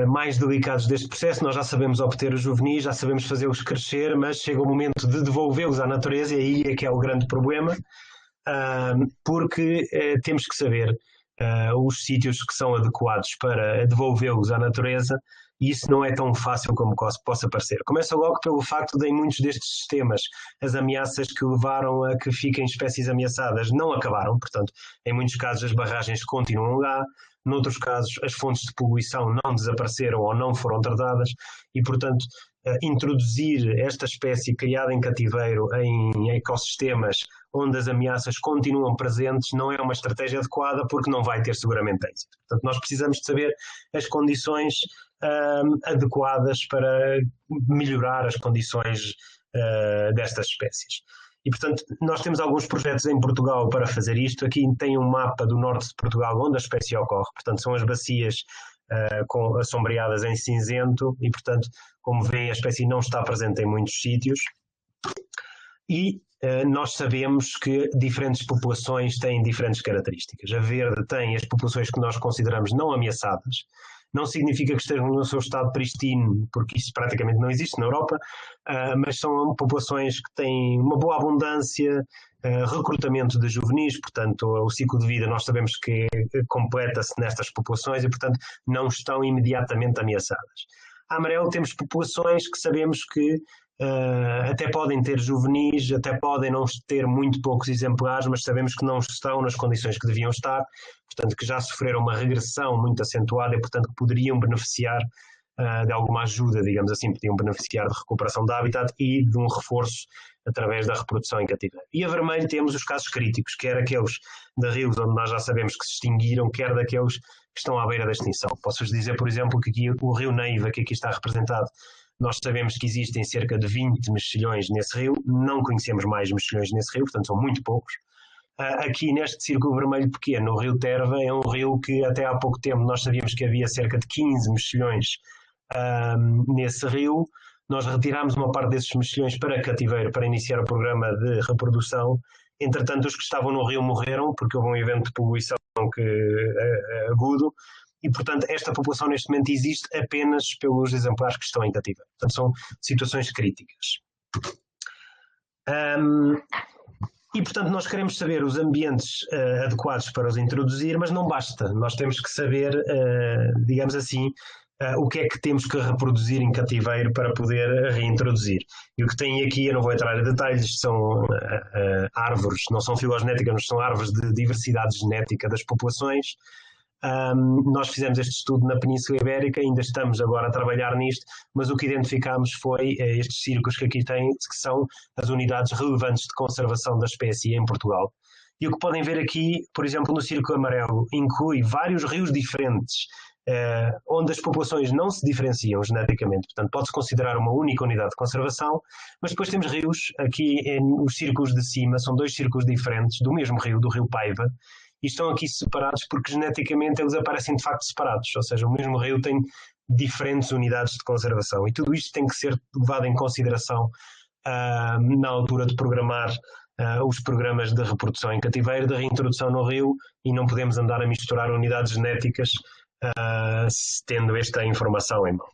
mais delicados deste processo, nós já sabemos obter os juvenis, já sabemos fazê-los crescer, mas chega o momento de devolvê-los à natureza e aí é que é o grande problema, porque temos que saber os sítios que são adequados para devolvê-los à natureza e isso não é tão fácil como possa parecer. Começa logo pelo facto de em muitos destes sistemas as ameaças que levaram a que fiquem espécies ameaçadas não acabaram, portanto, em muitos casos as barragens continuam lá, noutros casos as fontes de poluição não desapareceram ou não foram tratadas e, portanto, introduzir esta espécie criada em cativeiro em ecossistemas onde as ameaças continuam presentes não é uma estratégia adequada porque não vai ter seguramente êxito. Portanto, nós precisamos de saber as condições adequadas para melhorar as condições destas espécies. E, portanto, nós temos alguns projetos em Portugal para fazer isto. Aqui tem um mapa do norte de Portugal onde a espécie ocorre. Portanto, são as bacias assombreadas em cinzento e, portanto, como veem, a espécie não está presente em muitos sítios. E nós sabemos que diferentes populações têm diferentes características. A verde tem as populações que nós consideramos não ameaçadas. Não significa que estejam no seu estado pristino, porque isso praticamente não existe na Europa, mas são populações que têm uma boa abundância, recrutamento de juvenis, portanto o ciclo de vida nós sabemos que completa-se nestas populações e, portanto, não estão imediatamente ameaçadas. A amarelo temos populações que sabemos que até podem ter juvenis, até podem não ter muito poucos exemplares, mas sabemos que não estão nas condições que deviam estar, portanto que já sofreram uma regressão muito acentuada e portanto que poderiam beneficiar de alguma ajuda, digamos assim, podiam beneficiar de recuperação de habitat e de um reforço através da reprodução em cativeiro. E a vermelho temos os casos críticos, quer aqueles de rios onde nós já sabemos que se extinguiram, quer daqueles que estão à beira da extinção. Posso-vos dizer, por exemplo, que aqui o rio Neiva, que aqui está representado, nós sabemos que existem cerca de 20 mexilhões nesse rio, não conhecemos mais mexilhões nesse rio, portanto são muito poucos. Aqui neste círculo vermelho pequeno, o rio Terva é um rio que até há pouco tempo nós sabíamos que havia cerca de 15 mexilhões nesse rio. Nós retirámos uma parte desses mexilhões para cativeiro para iniciar o programa de reprodução. Entretanto, os que estavam no rio morreram porque houve um evento de poluição agudo e, portanto, esta população neste momento existe apenas pelos exemplares que estão em cativeiro. Portanto, são situações críticas. E, portanto, nós queremos saber os ambientes adequados para os introduzir, mas não basta. Nós temos que saber, digamos assim, o que é que temos que reproduzir em cativeiro para poder reintroduzir. E o que tem aqui, eu não vou entrar em detalhes, são árvores, não são filogenéticas, mas são árvores de diversidade genética das populações. Nós fizemos este estudo na Península Ibérica, ainda estamos agora a trabalhar nisto, mas o que identificámos foi estes círculos que aqui têm, que são as unidades relevantes de conservação da espécie em Portugal. E o que podem ver aqui, por exemplo, no círculo amarelo, inclui vários rios diferentes, onde as populações não se diferenciam geneticamente, portanto pode-se considerar uma única unidade de conservação, mas depois temos rios, aqui os círculos de cima, são dois círculos diferentes do mesmo rio, do rio Paiva, e estão aqui separados porque geneticamente eles aparecem de facto separados, ou seja, o mesmo rio tem diferentes unidades de conservação e tudo isto tem que ser levado em consideração na altura de programar os programas de reprodução em cativeiro, de reintrodução no rio, e não podemos andar a misturar unidades genéticas tendo esta informação em mão.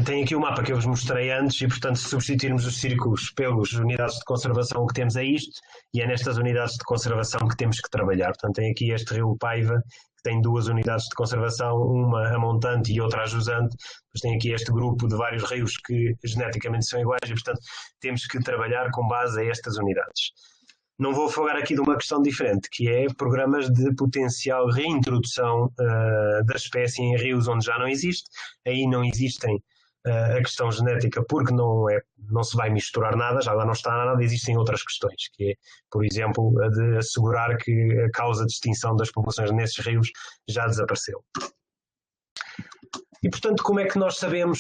Tem aqui o mapa que eu vos mostrei antes e, portanto, se substituirmos os círculos pelas unidades de conservação que temos isto, e é nestas unidades de conservação que temos que trabalhar. Portanto, tem aqui este rio Paiva, que tem duas unidades de conservação, uma a montante e outra a jusante. Depois tem aqui este grupo de vários rios que geneticamente são iguais e, portanto, temos que trabalhar com base a estas unidades. Não vou falar aqui de uma questão diferente, que é programas de potencial reintrodução da espécie em rios onde já não existe. Aí não existem a questão genética porque não se vai misturar nada, já lá não está nada, existem outras questões, que é, por exemplo, a de assegurar que a causa de extinção das populações nesses rios já desapareceu. E, portanto, como é que nós sabemos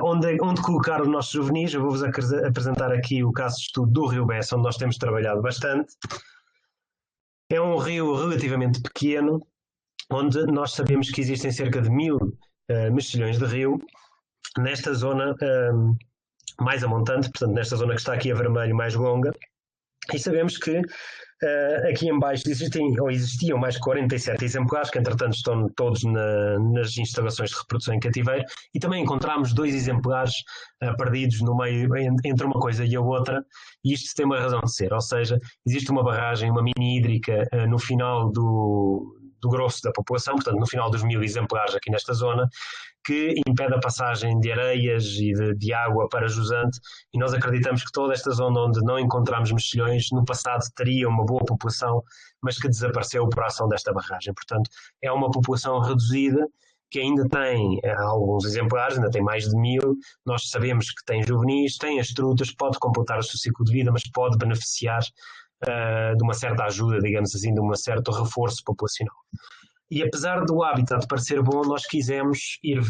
onde colocar os nossos juvenis? Eu vou-vos apresentar aqui o caso de estudo do rio Bessa, onde nós temos trabalhado bastante. É um rio relativamente pequeno, onde nós sabemos que existem cerca de 1000 mexilhões de rio, nesta zona mais a montante, portanto, nesta zona que está aqui a vermelho mais longa, e sabemos que aqui em baixo existiam mais 47 exemplares, que entretanto estão todos nas instalações de reprodução em cativeiro, e também encontramos 2 exemplares perdidos no meio, entre uma coisa e a outra, e isto tem uma razão de ser, ou seja, existe uma barragem, uma mini hídrica no final do grosso da população, portanto no final dos 1000 exemplares aqui nesta zona, que impede a passagem de areias e de água para jusante, e nós acreditamos que toda esta zona onde não encontramos mexilhões, no passado teria uma boa população, mas que desapareceu por ação desta barragem. Portanto, é uma população reduzida, que ainda tem alguns exemplares, ainda tem mais de 1000, nós sabemos que tem juvenis, tem as trutas, pode completar o seu ciclo de vida, mas pode beneficiar de uma certa ajuda, digamos assim, de um certo reforço populacional. E apesar do habitat parecer bom, nós quisemos ir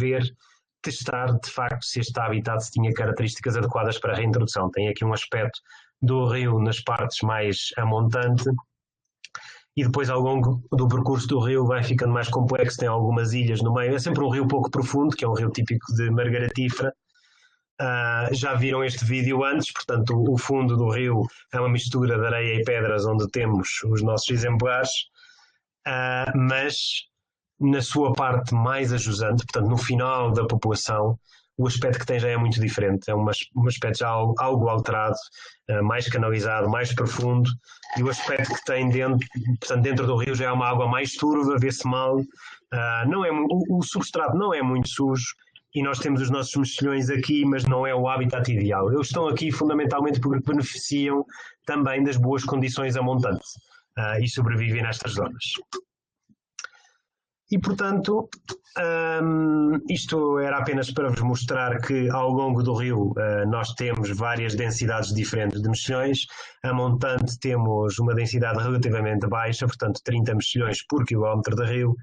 testar de facto se este habitat tinha características adequadas para a reintrodução. Tem aqui um aspecto do rio nas partes mais a montante, e depois ao longo do percurso do rio vai ficando mais complexo, tem algumas ilhas no meio. É sempre um rio pouco profundo, que é um rio típico de Margaratífera. Já viram este vídeo antes, portanto o fundo do rio é uma mistura de areia e pedras onde temos os nossos exemplares, mas na sua parte mais ajusante, portanto no final da população, o aspecto que tem já é muito diferente. É um aspecto já algo alterado, mais canalizado, mais profundo, e o aspecto que tem portanto, dentro do rio já é uma água mais turva, vê-se mal. O substrato não é muito sujo, e nós temos os nossos mexilhões aqui, mas não é o habitat ideal. Eles estão aqui fundamentalmente porque beneficiam também das boas condições a montante e sobrevivem nestas zonas. E, portanto, isto era apenas para vos mostrar que ao longo do rio nós temos várias densidades diferentes de mexilhões. A montante temos uma densidade relativamente baixa, portanto 30 mexilhões por quilómetro de rio.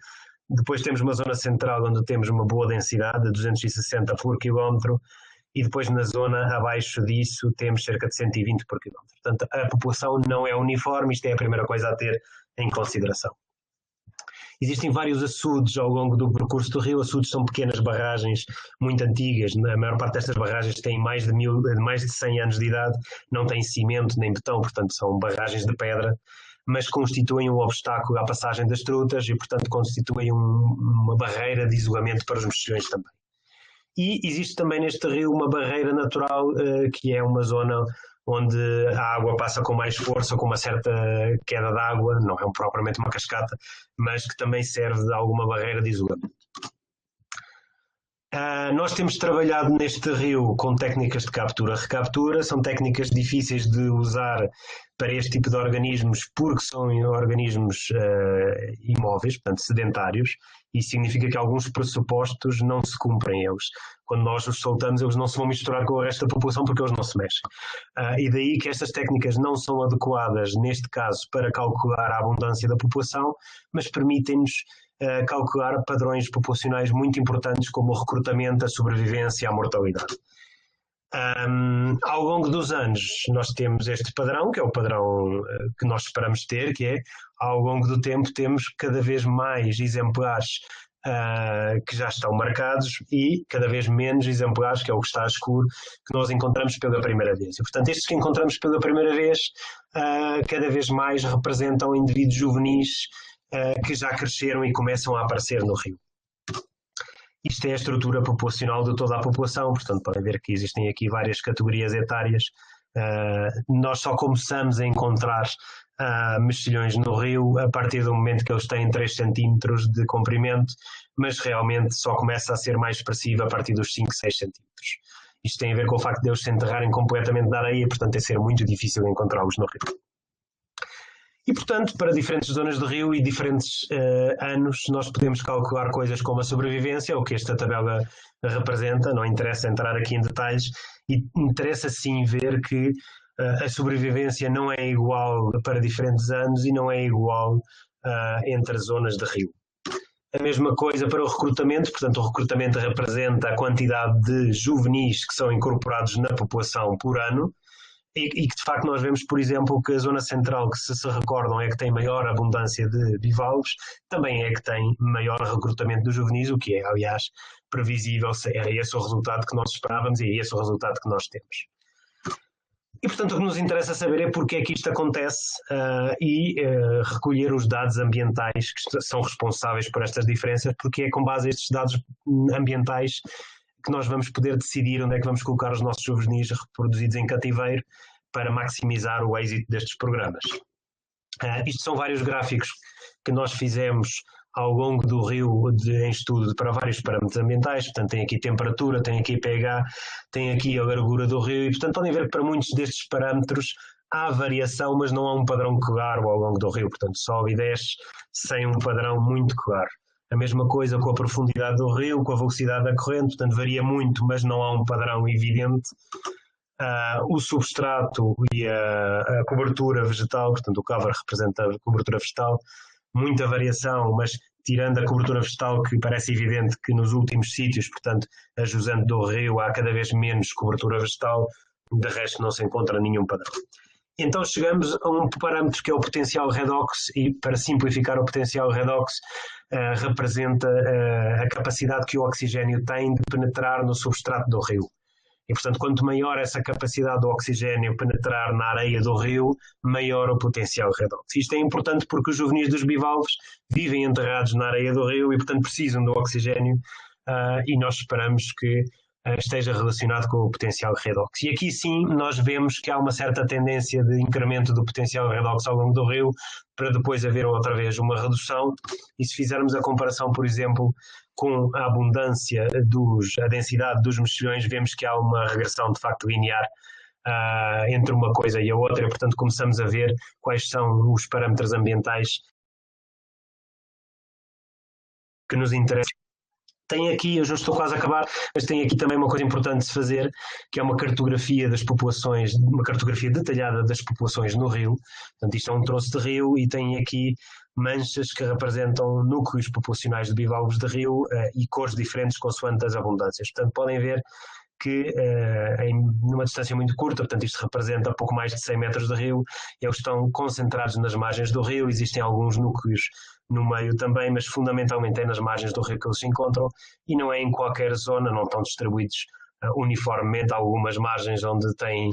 Depois temos uma zona central onde temos uma boa densidade de 260 por quilómetro, e depois na zona abaixo disso temos cerca de 120 por quilómetro. Portanto, a população não é uniforme, isto é a primeira coisa a ter em consideração. Existem vários açudes ao longo do percurso do rio. Açudes são pequenas barragens muito antigas. A maior parte destas barragens têm mais de 100 anos de idade, não têm cimento nem betão, portanto são barragens de pedra, mas constituem um obstáculo à passagem das trutas e, portanto, constituem uma barreira de isolamento para os mexilhões também. E existe também neste rio uma barreira natural, que é uma zona onde a água passa com mais força, com uma certa queda de água, não é propriamente uma cascata, mas que também serve de alguma barreira de isolamento. Nós temos trabalhado neste rio com técnicas de captura-recaptura. São técnicas difíceis de usar para este tipo de organismos porque são organismos imóveis, portanto sedentários, e significa que alguns pressupostos não se cumprem eles. Quando nós os soltamos, eles não se vão misturar com o resto da população porque eles não se mexem. E daí que estas técnicas não são adequadas, neste caso, para calcular a abundância da população, mas permitem-nos calcular padrões populacionais muito importantes como o recrutamento, a sobrevivência e a mortalidade. Ao longo dos anos nós temos este padrão, que é o padrão que nós esperamos ter, que é, ao longo do tempo temos cada vez mais exemplares que já estão marcados e cada vez menos exemplares, que é o que está escuro, que nós encontramos pela primeira vez. E, portanto, estes que encontramos pela primeira vez cada vez mais representam indivíduos juvenis que já cresceram e começam a aparecer no rio. Isto é a estrutura populacional de toda a população, portanto podem ver que existem aqui várias categorias etárias. Nós só começamos a encontrar mexilhões no rio a partir do momento que eles têm 3 centímetros de comprimento, mas realmente só começa a ser mais expressivo a partir dos 5, 6 centímetros. Isto tem a ver com o facto de eles se enterrarem completamente na areia, portanto é ser muito difícil encontrá-los no rio. E, portanto, para diferentes zonas do rio e diferentes anos, nós podemos calcular coisas como a sobrevivência, o que esta tabela representa. Não interessa entrar aqui em detalhes, e interessa sim ver que a sobrevivência não é igual para diferentes anos e não é igual entre zonas de rio. A mesma coisa para o recrutamento, portanto o recrutamento representa a quantidade de juvenis que são incorporados na população por ano, e que de facto nós vemos, por exemplo, que a zona central, que se recordam é que tem maior abundância de bivalves, também é que tem maior recrutamento dos juvenis, o que é, aliás, previsível, era esse o resultado que nós esperávamos e é esse o resultado que nós temos. E, portanto, o que nos interessa saber é porque é que isto acontece e recolher os dados ambientais que são responsáveis por estas diferenças, porque é com base a estes dados ambientais que nós vamos poder decidir onde é que vamos colocar os nossos juvenis reproduzidos em cativeiro para maximizar o êxito destes programas. Isto são vários gráficos que nós fizemos ao longo do rio em estudo para vários parâmetros ambientais, portanto tem aqui temperatura, tem aqui pH, tem aqui a largura do rio, e portanto podem ver que para muitos destes parâmetros há variação, mas não há um padrão claro ao longo do rio, portanto sobe e desce sem um padrão muito claro. A mesma coisa com a profundidade do rio, com a velocidade da corrente, portanto varia muito, mas não há um padrão evidente. O substrato e a cobertura vegetal, portanto o cover representa a cobertura vegetal, muita variação, mas tirando a cobertura vegetal, que parece evidente que nos últimos sítios, portanto a jusante do rio, há cada vez menos cobertura vegetal, de resto não se encontra nenhum padrão. Então chegamos a um parâmetro que é o potencial redox, e para simplificar, o potencial redox representa a capacidade que o oxigênio tem de penetrar no substrato do rio. E, portanto, quanto maior essa capacidade do oxigênio penetrar na areia do rio, maior o potencial redox. Isto é importante porque os juvenis dos bivalves vivem enterrados na areia do rio e, portanto, precisam do oxigênio e nós esperamos que esteja relacionado com o potencial redox. E aqui sim nós vemos que há uma certa tendência de incremento do potencial redox ao longo do rio, para depois haver outra vez uma redução. E se fizermos a comparação, por exemplo, com a abundância a densidade dos mexilhões, vemos que há uma regressão de facto linear entre uma coisa e a outra. Portanto, começamos a ver quais são os parâmetros ambientais que nos interessam. Tem aqui, eu já estou quase a acabar, mas tem aqui também uma coisa importante de se fazer, que é uma cartografia das populações, uma cartografia detalhada das populações no rio. Portanto, isto é um troço de rio e tem aqui manchas que representam núcleos populacionais de bivalves de rio e cores diferentes consoante as abundâncias. Portanto, podem ver que numa distância muito curta, portanto isto representa pouco mais de 100 metros de rio, eles estão concentrados nas margens do rio, existem alguns núcleos no meio também, mas fundamentalmente é nas margens do rio que eles se encontram e não é em qualquer zona, não estão distribuídos uniformemente. Há algumas margens onde têm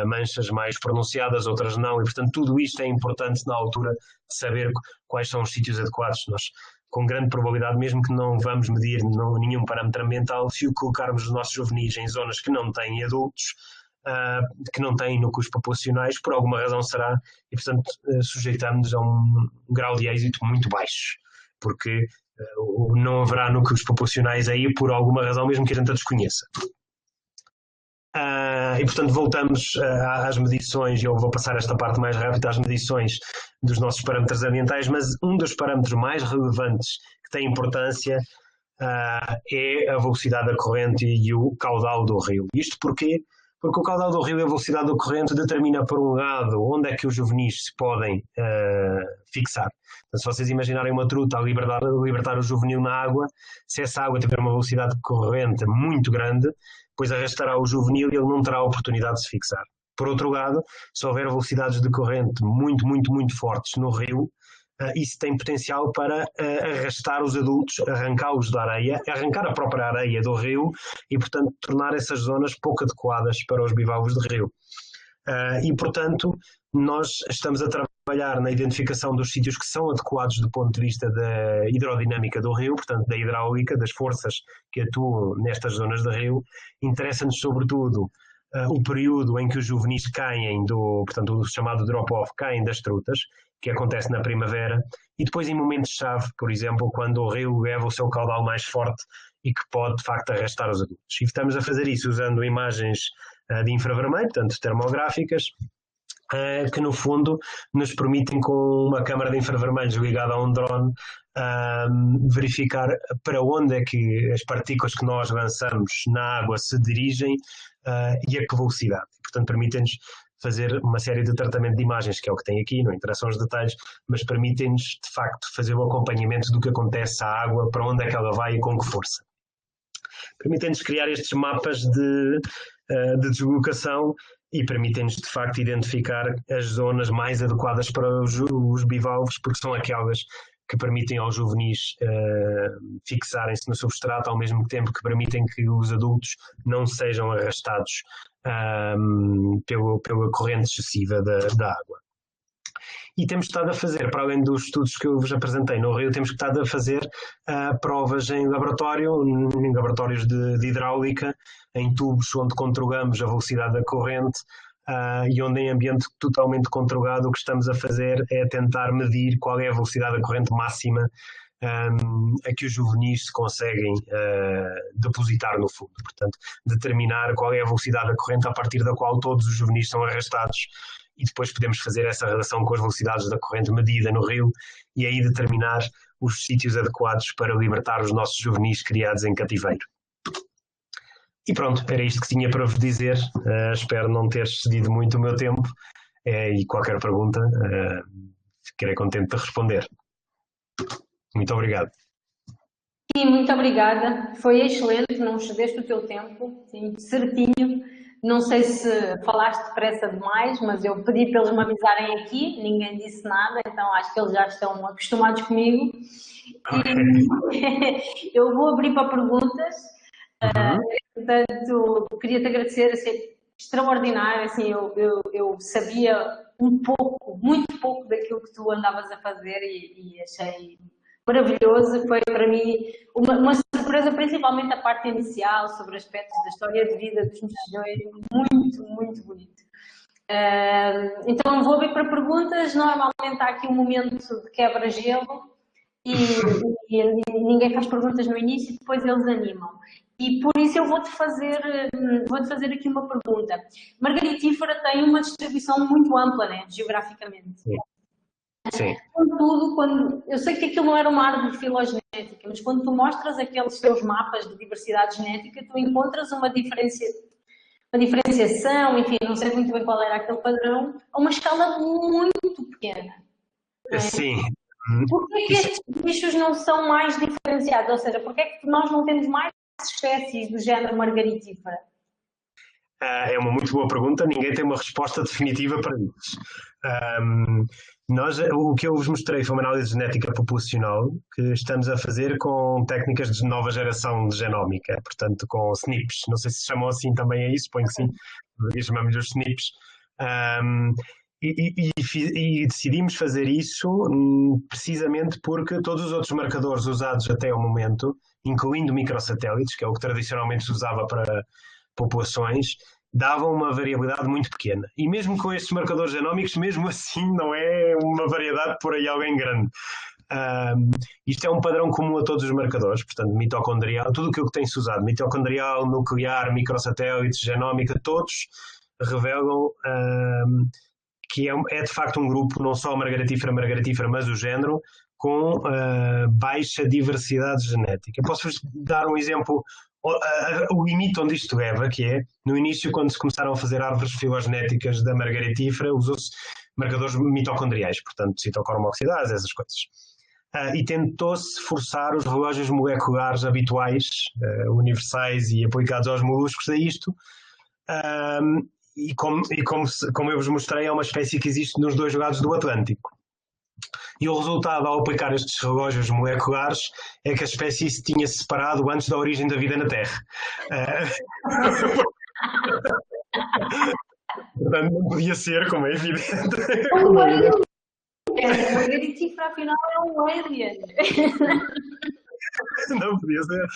manchas mais pronunciadas, outras não, e portanto tudo isto é importante na altura de saber quais são os sítios adequados. Nós, com grande probabilidade, mesmo que não vamos medir nenhum parâmetro ambiental, se o colocarmos os nossos juvenis em zonas que não têm adultos, que não têm núcleos populacionais, por alguma razão será, e portanto sujeitamos a um grau de êxito muito baixo, porque não haverá núcleos populacionais aí por alguma razão, mesmo que a gente a desconheça. E portanto voltamos às medições, eu vou passar esta parte mais rápida, às medições dos nossos parâmetros ambientais, mas um dos parâmetros mais relevantes que tem importância é a velocidade da corrente e o caudal do rio. Isto porquê? Porque o caudal do rio e a velocidade da corrente determina, por um lado, onde é que os juvenis se podem fixar. Então, se vocês imaginarem uma truta a libertar o juvenil na água, se essa água tiver uma velocidade de corrente muito grande, depois arrastará o juvenil e ele não terá a oportunidade de se fixar. Por outro lado, se houver velocidades de corrente muito, muito, muito fortes no rio, isso tem potencial para arrastar os adultos, arrancá-los da areia, arrancar a própria areia do rio e, portanto, tornar essas zonas pouco adequadas para os bivalves de rio. E, portanto, nós estamos a trabalhar na identificação dos sítios que são adequados do ponto de vista da hidrodinâmica do rio, portanto, da hidráulica, das forças que atuam nestas zonas de rio. Interessa-nos, sobretudo, o período em que os juvenis caem, portanto, o chamado drop-off, caem das trutas, que acontece na primavera, e depois em momentos-chave, por exemplo, quando o rio leva o seu caudal mais forte e que pode, de facto, arrastar os adultos. E estamos a fazer isso usando imagens de infravermelho, portanto, termográficas, que no fundo nos permitem, com uma câmara de infravermelhos ligada a um drone, verificar para onde é que as partículas que nós lançamos na água se dirigem e a que velocidade. Portanto, permitem-nos fazer uma série de tratamento de imagens, que é o que tem aqui, não interessam os detalhes, mas permitem-nos, de facto, fazer o acompanhamento do que acontece à água, para onde é que ela vai e com que força. Permitem-nos criar estes mapas de deslocação e permitem-nos, de facto, identificar as zonas mais adequadas para os bivalves, porque são aquelas que permitem aos juvenis fixarem-se no substrato, ao mesmo tempo que permitem que os adultos não sejam arrastados pela corrente excessiva da água. E temos estado a fazer, para além dos estudos que eu vos apresentei no Rio, temos estado a fazer provas em laboratórios de hidráulica, em tubos onde controlamos a velocidade da corrente e onde em ambiente totalmente controlado o que estamos a fazer é tentar medir qual é a velocidade da corrente máxima a que os juvenis se conseguem depositar no fundo. Portanto, determinar qual é a velocidade da corrente a partir da qual todos os juvenis são arrastados, e depois podemos fazer essa relação com as velocidades da corrente medida no rio e aí determinar os sítios adequados para libertar os nossos juvenis criados em cativeiro. E pronto, era isto que tinha para vos dizer. Espero não ter excedido muito o meu tempo e qualquer pergunta ficarei contente de responder. Muito obrigado. Sim, muito obrigada. Foi excelente, não excedeste o teu tempo, sim, certinho. Não sei se falaste depressa demais, mas eu pedi para eles me avisarem aqui, ninguém disse nada, então acho que eles já estão acostumados comigo. E eu vou abrir para perguntas. Portanto, queria-te agradecer, assim, extraordinário, assim, eu sabia um pouco, muito pouco daquilo que tu andavas a fazer e achei maravilhoso. Foi para mim uma surpresa, principalmente a parte inicial, sobre aspectos da história de vida dos mexilhões, muito, muito bonito. Então vou abrir para perguntas. Normalmente há aqui um momento de quebra-gelo e ninguém faz perguntas no início e depois eles animam. E por isso eu vou-te fazer aqui uma pergunta. Margaritífera tem uma distribuição muito ampla, né, geograficamente. Sim. Contudo, eu sei que aquilo não era uma árvore filogenética, mas quando tu mostras aqueles teus mapas de diversidade genética, tu encontras uma diferenciação, enfim, não sei muito bem qual era aquele padrão, a uma escala muito pequena. Sim. Porquê é que estes bichos não são mais diferenciados? Ou seja, porquê é que nós não temos mais espécies do género Margaritífera? É uma muito boa pergunta, ninguém tem uma resposta definitiva para isso. O que eu vos mostrei foi uma análise genética populacional que estamos a fazer com técnicas de nova geração de genómica, portanto com SNPs, não sei se chamam assim também a isso, suponho que sim, chamamos-lhe os SNPs. E decidimos fazer isso precisamente porque todos os outros marcadores usados até ao momento, incluindo microsatélites, que é o que tradicionalmente se usava para populações, davam uma variabilidade muito pequena. E mesmo com estes marcadores genómicos, mesmo assim não é uma variedade por aí alguém grande. Isto é um padrão comum a todos os marcadores, portanto, mitocondrial, tudo aquilo que tem-se usado, mitocondrial, nuclear, microsatélites, genómica, todos revelam que é de facto um grupo, não só margaritífera, mas o género, com baixa diversidade genética. Posso-vos dar um exemplo, o limite onde isto leva, que é, no início, quando se começaram a fazer árvores filogenéticas da margaritífera, usou-se marcadores mitocondriais, portanto, citocromo oxidase, essas coisas. E tentou-se forçar os relógios moleculares habituais, universais e aplicados aos moluscos a isto, e como eu vos mostrei, é uma espécie que existe nos dois lados do Atlântico. E o resultado, ao aplicar estes relógios moleculares, é que a espécie se tinha separado antes da origem da vida na Terra. Portanto, não podia ser, como é evidente. A margaritífera, afinal, é um alien. Não podia ser.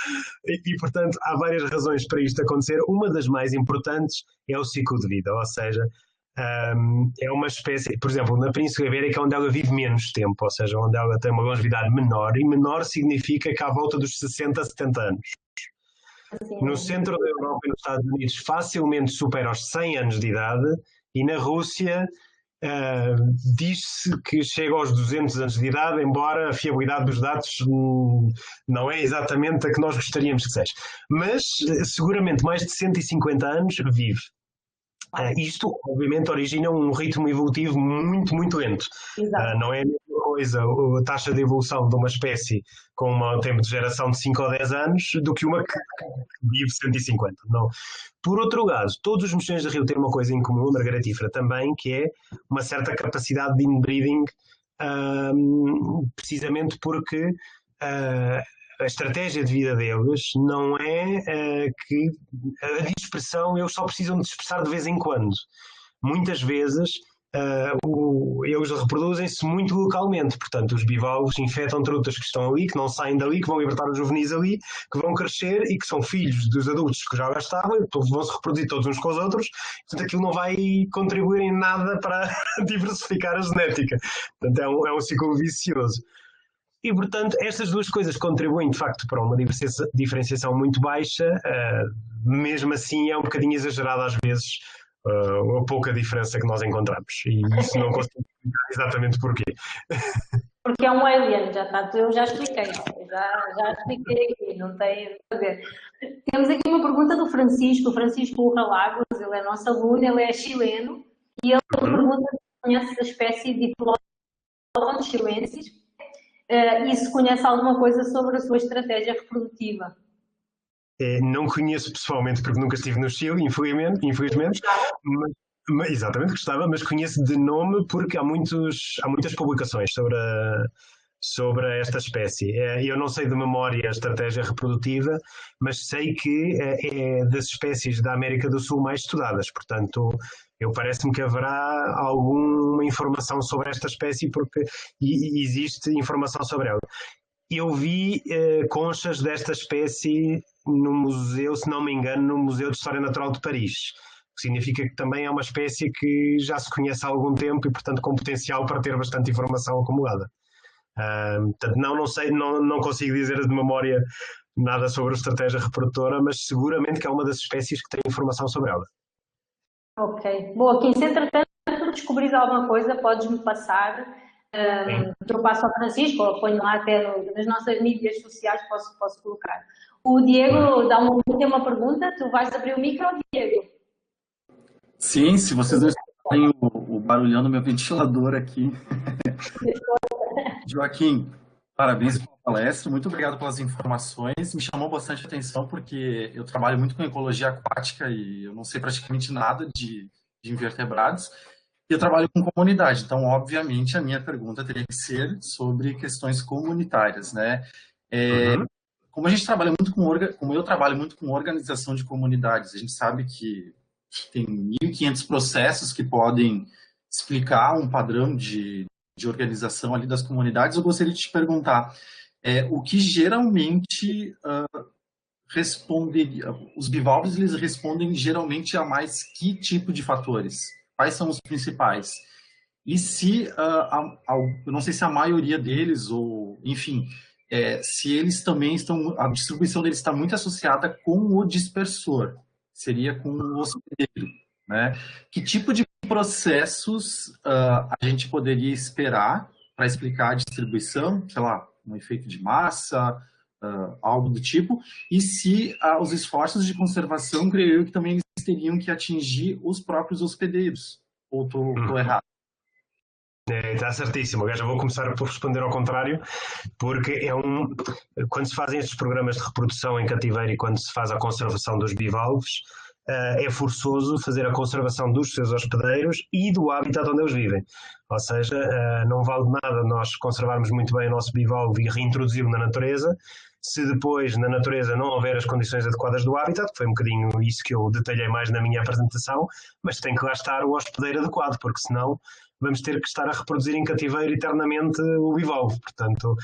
E, portanto, há várias razões para isto acontecer. Uma das mais importantes é o ciclo de vida, ou seja, é uma espécie, por exemplo, na Península Ibérica, onde ela vive menos tempo, ou seja, onde ela tem uma longevidade menor, e menor significa que à volta dos 60 a 70 anos. No centro da Europa e nos Estados Unidos facilmente supera os 100 anos de idade, e na Rússia diz-se que chega aos 200 anos de idade, embora a fiabilidade dos dados não é exatamente a que nós gostaríamos que seja. Mas seguramente mais de 150 anos vive. Isto, obviamente, origina um ritmo evolutivo muito, muito lento. Não é a mesma coisa a taxa de evolução de uma espécie com um tempo de geração de 5 ou 10 anos do que uma que vive 150. Não. Por outro lado, todos os mexilhões de rio têm uma coisa em comum, a margaritífera também, que é uma certa capacidade de inbreeding, precisamente porque a estratégia de vida deles não é que a dispersão, eles só precisam de dispersar de vez em quando. Muitas vezes eles reproduzem-se muito localmente, portanto os bivalves infectam trutas que estão ali, que não saem dali, que vão libertar os juvenis ali, que vão crescer e que são filhos dos adultos que já lá estavam, vão se reproduzir todos uns com os outros, portanto aquilo não vai contribuir em nada para diversificar a genética. Portanto é um ciclo vicioso. E, portanto, estas duas coisas contribuem, de facto, para uma diferenciação muito baixa. Mesmo assim, é um bocadinho exagerado, às vezes, a pouca diferença que nós encontramos. E isso não consigo explicar exatamente porquê. Porque é um alien, eu já expliquei. Já expliquei aqui, não tem a ver. Temos aqui uma pergunta do Francisco Urra Lagos, ele é nosso aluno, ele é chileno, e ele pergunta se conhece a espécie de Diplodon chilensis, e se conhece alguma coisa sobre a sua estratégia reprodutiva. Não conheço pessoalmente porque nunca estive no Chile, infelizmente, mas, exatamente, gostava, mas conheço de nome porque há muitas publicações sobre esta espécie. Eu não sei de memória a estratégia reprodutiva, mas sei que é das espécies da América do Sul mais estudadas, portanto parece-me que haverá alguma informação sobre esta espécie porque existe informação sobre ela. eu vi conchas desta espécie no museu, se não me engano, no Museu de História Natural de Paris. O que significa que também é uma espécie que já se conhece há algum tempo e, portanto, com potencial para ter bastante informação acumulada. Portanto, não sei, não consigo dizer de memória nada sobre a estratégia reprodutora, mas seguramente que é uma das espécies que tem informação sobre ela. Ok. Boa, Kim, se entretanto descobris alguma coisa, podes-me passar. Eu passo ao Francisco, ou ponho lá até nas nossas mídias sociais, posso colocar. O Diego tem uma pergunta, tu vais abrir o micro, Diego? Sim, se vocês não escutarem o barulhão do meu ventilador aqui. Joaquim, parabéns pela palestra, muito obrigado pelas informações. Me chamou bastante atenção porque eu trabalho muito com ecologia aquática e eu não sei praticamente nada de invertebrados. E eu trabalho com comunidade, então, obviamente, a minha pergunta teria que ser sobre questões comunitárias, né? Como a gente trabalha muito como eu trabalho muito com organização de comunidades, a gente sabe que tem 1.500 processos que podem explicar um padrão de organização ali das comunidades. Eu gostaria de te perguntar, o que geralmente os bivalves, eles respondem geralmente a mais que tipo de fatores? Quais são os principais? E se, eu não sei se a maioria deles, ou enfim, se eles também a distribuição deles está muito associada com o dispersor, seria com o hospedeiro, né? Que tipo de processos a gente poderia esperar para explicar a distribuição, sei lá, um efeito de massa, algo do tipo, e se os esforços de conservação, creio eu, que também eles teriam que atingir os próprios hospedeiros, ou estou errado? Está certíssimo. Eu já vou começar por responder ao contrário, porque quando se fazem estes programas de reprodução em cativeiro e quando se faz a conservação dos bivalves, é forçoso fazer a conservação dos seus hospedeiros e do habitat onde eles vivem. Ou seja, não vale de nada nós conservarmos muito bem o nosso bivalve e reintroduzi-lo na natureza, se depois na natureza não houver as condições adequadas do habitat, que foi um bocadinho isso que eu detalhei mais na minha apresentação, mas tem que lá estar o hospedeiro adequado, porque senão vamos ter que estar a reproduzir em cativeiro eternamente o bivalve. Portanto,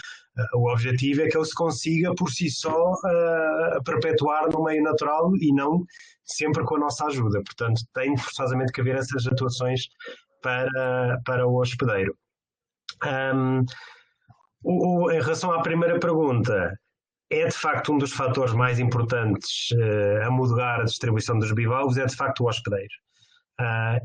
o objetivo é que ele se consiga por si só perpetuar no meio natural e não sempre com a nossa ajuda. Portanto, tem forçosamente que haver essas atuações para o hospedeiro. Em relação à primeira pergunta, é de facto um dos fatores mais importantes a modelar a distribuição dos bivalves, é de facto o hospedeiro.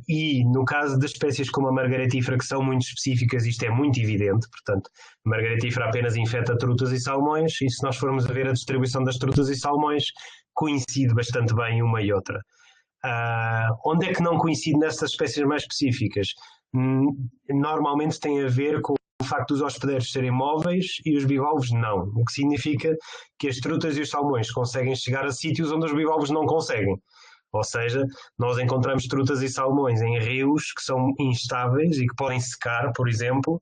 E no caso de espécies como a margaritífera, que são muito específicas, isto é muito evidente. Portanto, a margaritífera apenas infecta trutas e salmões, e se nós formos a ver a distribuição das trutas e salmões, coincide bastante bem uma e outra. Onde é que não coincide nestas espécies mais específicas? Normalmente tem a ver com o facto dos hospedeiros serem móveis e os bivalves não, o que significa que as trutas e os salmões conseguem chegar a sítios onde os bivalves não conseguem. Ou seja, nós encontramos trutas e salmões em rios que são instáveis e que podem secar, por exemplo,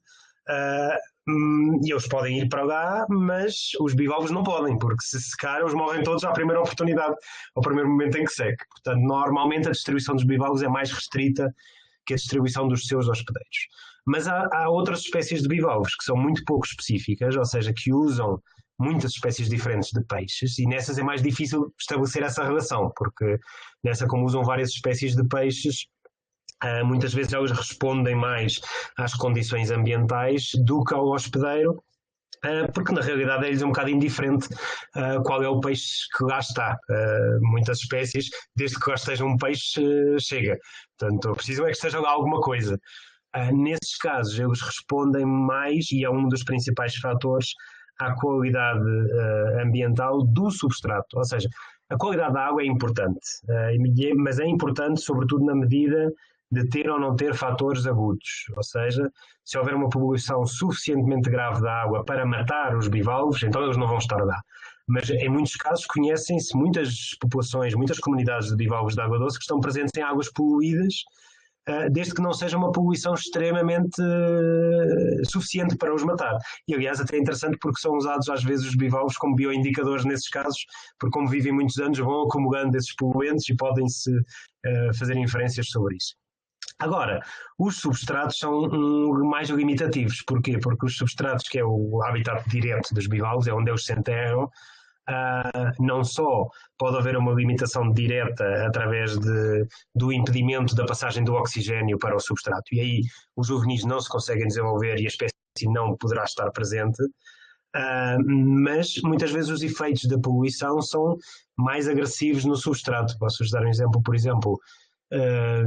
e eles podem ir para lá, mas os bivalves não podem, porque se secar eles morrem todos à primeira oportunidade, ao primeiro momento em que seque. Portanto, normalmente a distribuição dos bivalves é mais restrita que a distribuição dos seus hospedeiros. Mas há outras espécies de bivalves que são muito pouco específicas, ou seja, que usam muitas espécies diferentes de peixes, e nessas é mais difícil estabelecer essa relação, porque nessa, como usam várias espécies de peixes, muitas vezes elas respondem mais às condições ambientais do que ao hospedeiro, porque na realidade é-lhes um bocado indiferente qual é o peixe que lá está. Muitas espécies, desde que lá esteja um peixe, chega. Portanto, precisam é que esteja lá alguma coisa. Nesses casos, eles respondem mais, e é um dos principais fatores, à qualidade ambiental do substrato. Ou seja, a qualidade da água é importante, mas é importante sobretudo na medida de ter ou não ter fatores agudos. Ou seja, se houver uma poluição suficientemente grave da água para matar os bivalves, então eles não vão estar lá. Mas em muitos casos conhecem-se muitas populações, muitas comunidades de bivalves de água doce que estão presentes em águas poluídas, desde que não seja uma poluição extremamente suficiente para os matar. E, aliás, até é interessante porque são usados às vezes os bivalves como bioindicadores nesses casos, porque como vivem muitos anos vão acumulando esses poluentes e podem-se fazer inferências sobre isso. Agora, os substratos são mais limitativos. Porquê? Porque os substratos, que é o habitat direto dos bivalves, é onde eles se enterram, não só pode haver uma limitação direta através do impedimento da passagem do oxigênio para o substrato, e aí os juvenis não se conseguem desenvolver e a espécie não poderá estar presente, mas muitas vezes os efeitos da poluição são mais agressivos no substrato. Posso-vos dar um exemplo, por exemplo,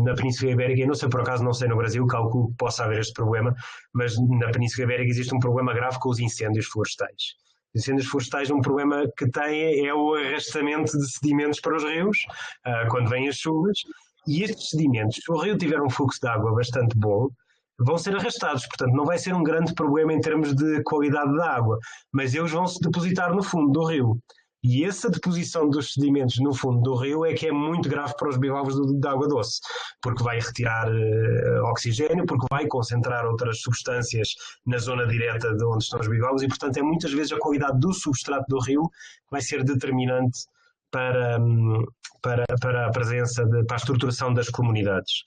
na Península Ibérica, eu não sei por acaso, não sei no Brasil, calculo que possa haver este problema, mas na Península Ibérica existe um problema grave com os incêndios florestais. Os incêndios florestais, um problema que têm é o arrastamento de sedimentos para os rios, quando vêm as chuvas, e estes sedimentos, se o rio tiver um fluxo de água bastante bom, vão ser arrastados, portanto não vai ser um grande problema em termos de qualidade da água, mas eles vão se depositar no fundo do rio. E essa deposição dos sedimentos no fundo do rio é que é muito grave para os bivalves de água doce, porque vai retirar oxigênio, porque vai concentrar outras substâncias na zona direta de onde estão os bivalves e, portanto, é muitas vezes a qualidade do substrato do rio que vai ser determinante para a presença, para a estruturação das comunidades.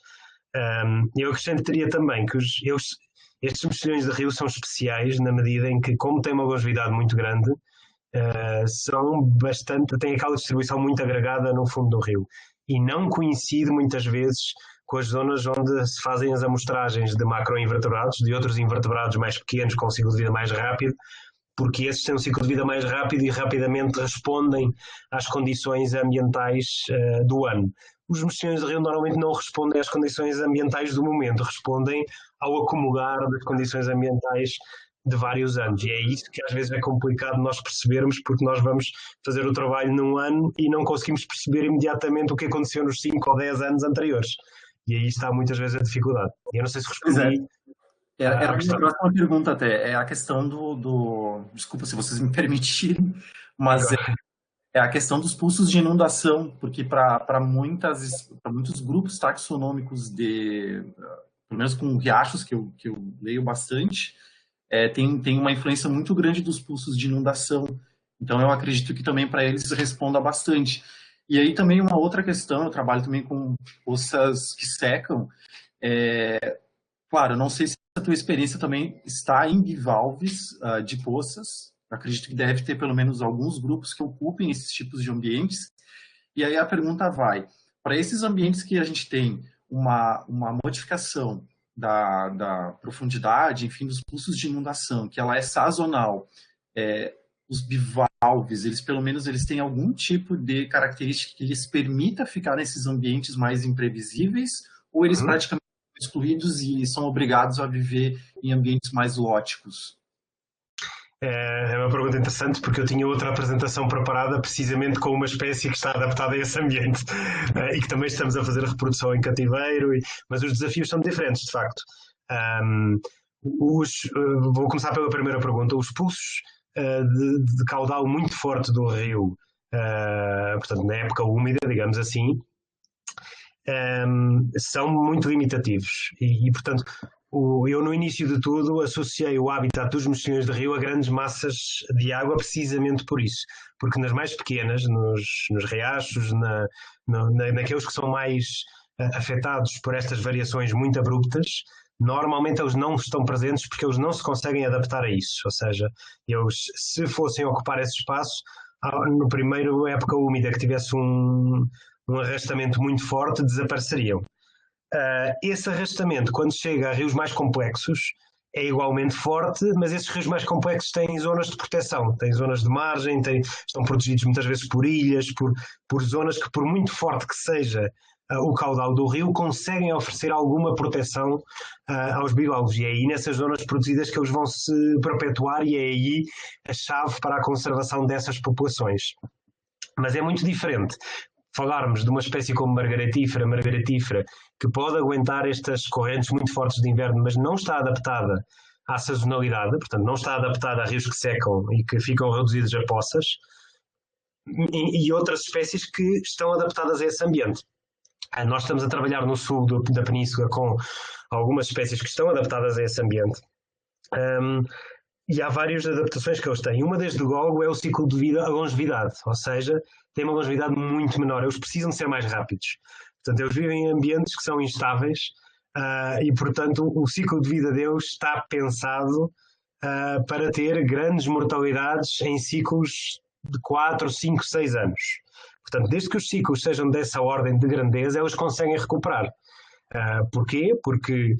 Eu acrescentaria também que estes mexilhões de rio são especiais na medida em que, como têm uma longevidade muito grande, têm aquela distribuição muito agregada no fundo do rio e não coincide muitas vezes com as zonas onde se fazem as amostragens de macroinvertebrados, de outros invertebrados mais pequenos com um ciclo de vida mais rápido, porque esses têm um ciclo de vida mais rápido e rapidamente respondem às condições ambientais do ano. Os mexilhões de rio normalmente não respondem às condições ambientais do momento, respondem ao acumular das condições ambientais de vários anos, e é isso que às vezes é complicado nós percebermos, porque nós vamos fazer o trabalho num ano e não conseguimos perceber imediatamente o que aconteceu nos 5 ou 10 anos anteriores, e aí está muitas vezes a dificuldade. Eu não sei se respondi. Era a minha próxima pergunta até, é a questão desculpa se vocês me permitirem, mas é a questão dos pulsos de inundação, porque para muitos grupos taxonômicos pelo menos com riachos, que eu leio bastante, tem uma influência muito grande dos pulsos de inundação. Então, eu acredito que também para eles responda bastante. E aí também uma outra questão, eu trabalho também com poças que secam. Claro, eu não sei se a tua experiência também está em bivalves de poças. Eu acredito que deve ter pelo menos alguns grupos que ocupem esses tipos de ambientes. E aí a pergunta vai, para esses ambientes que a gente tem uma modificação da profundidade, enfim, dos pulsos de inundação, que ela é sazonal, os bivalves, eles pelo menos eles têm algum tipo de característica que lhes permita ficar nesses ambientes mais imprevisíveis, ou eles praticamente são excluídos e são obrigados a viver em ambientes mais lóticos? É uma pergunta interessante, porque eu tinha outra apresentação preparada precisamente com uma espécie que está adaptada a esse ambiente e que também estamos a fazer reprodução em cativeiro, mas os desafios são diferentes, de facto. Vou começar pela primeira pergunta. Os pulsos de caudal muito forte do rio, portanto, na época úmida, digamos assim, são muito limitativos e portanto, eu no início de tudo associei o habitat dos mexilhões de rio a grandes massas de água precisamente por isso, porque nas mais pequenas, nos riachos, naqueles que são mais afetados por estas variações muito abruptas, normalmente eles não estão presentes porque eles não se conseguem adaptar a isso, ou seja, eles, se fossem ocupar esse espaço, no primeiro época úmida que tivesse um arrastamento muito forte, desapareceriam. Esse arrastamento, quando chega a rios mais complexos, é igualmente forte, mas esses rios mais complexos têm zonas de proteção, têm zonas de margem, estão protegidos muitas vezes por ilhas, por zonas que, por muito forte que seja o caudal do rio, conseguem oferecer alguma proteção aos bivalves. E é aí nessas zonas protegidas que eles vão se perpetuar e é aí a chave para a conservação dessas populações. Mas é muito diferente falarmos de uma espécie como margaritífera, que pode aguentar estas correntes muito fortes de inverno, mas não está adaptada à sazonalidade, portanto não está adaptada a rios que secam e que ficam reduzidos a poças, e outras espécies que estão adaptadas a esse ambiente. Nós estamos a trabalhar no sul da península com algumas espécies que estão adaptadas a esse ambiente. E há várias adaptações que eles têm. Uma, desde logo, é o ciclo de vida, a longevidade, ou seja, tem uma longevidade muito menor. Eles precisam de ser mais rápidos. Portanto, eles vivem em ambientes que são instáveis, E, portanto, o ciclo de vida deles está pensado para ter grandes mortalidades em ciclos de 4, 5, 6 anos. Portanto, desde que os ciclos sejam dessa ordem de grandeza, eles conseguem recuperar. Porquê? Porque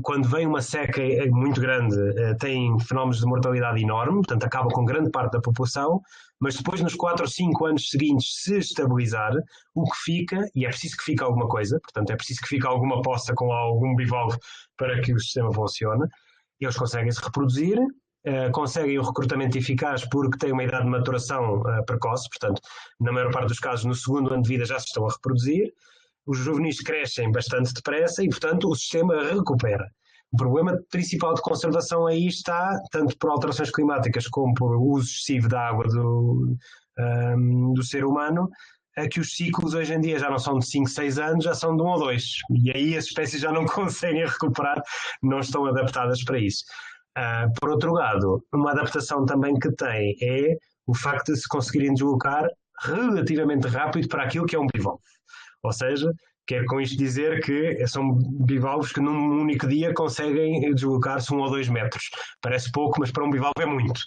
quando vem uma seca muito grande, tem fenómenos de mortalidade enorme, portanto acaba com grande parte da população, mas depois nos 4 ou 5 anos seguintes se estabilizar, o que fica, e é preciso que fique alguma coisa, portanto é preciso que fique alguma poça com algum bivalve para que o sistema funcione, eles conseguem se reproduzir, conseguem o recrutamento eficaz porque têm uma idade de maturação precoce, portanto na maior parte dos casos no segundo ano de vida já se estão a reproduzir, os juvenis crescem bastante depressa e, portanto, o sistema recupera. O problema principal de conservação aí está, tanto por alterações climáticas como por uso excessivo da água do ser humano, é que os ciclos hoje em dia já não são de 5, 6 anos, já são de 1 ou 2. E aí as espécies já não conseguem recuperar, não estão adaptadas para isso. Por outro lado, uma adaptação também que tem é o facto de se conseguirem deslocar relativamente rápido para aquilo que é um bivalve. Ou seja, quero com isto dizer que são bivalves que num único dia conseguem deslocar-se 1 ou 2 metros. Parece pouco, mas para um bivalve é muito.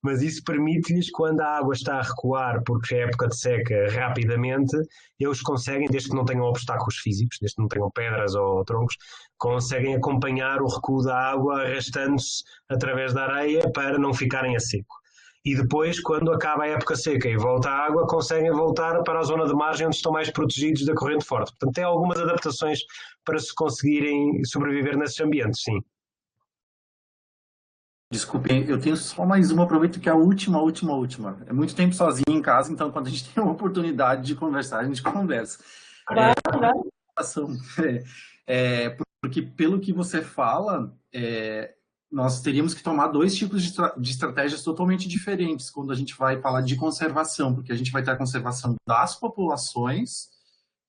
Mas isso permite-lhes, quando a água está a recuar, porque é época de seca, rapidamente, eles conseguem, desde que não tenham obstáculos físicos, desde que não tenham pedras ou troncos, conseguem acompanhar o recuo da água arrastando-se através da areia para não ficarem a seco. E depois, quando acaba a época seca e volta a água, conseguem voltar para a zona de margem onde estão mais protegidos da corrente forte. Portanto, tem algumas adaptações para se conseguirem sobreviver nesses ambientes, sim. Desculpem, eu tenho só mais uma, aproveito que é a última. É muito tempo sozinho em casa, então quando a gente tem a oportunidade de conversar, a gente conversa. Porque pelo que você fala, nós teríamos que tomar 2 tipos de estratégias totalmente diferentes quando a gente vai falar de conservação, porque a gente vai ter a conservação das populações,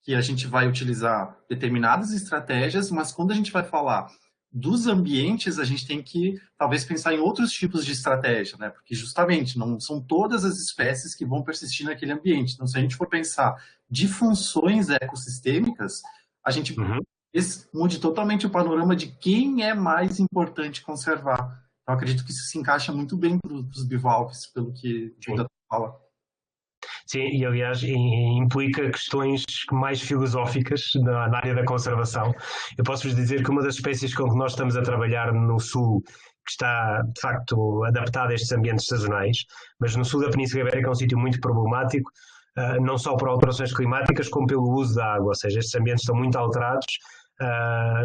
que a gente vai utilizar determinadas estratégias, mas quando a gente vai falar dos ambientes, a gente tem que talvez pensar em outros tipos de estratégia, né? Porque justamente não são todas as espécies que vão persistir naquele ambiente. Então, se a gente for pensar de funções ecossistêmicas, a gente mude totalmente o panorama de quem é mais importante conservar. Então, acredito que isso se encaixa muito bem para os bivalves, pelo que o Júlio fala. Sim, e aliás implica questões mais filosóficas na área da conservação. Eu posso-vos dizer que uma das espécies com que nós estamos a trabalhar no sul, que está de facto adaptada a estes ambientes sazonais, mas no sul da Península Ibérica é um sítio muito problemático, não só por alterações climáticas, como pelo uso da água, ou seja, estes ambientes estão muito alterados,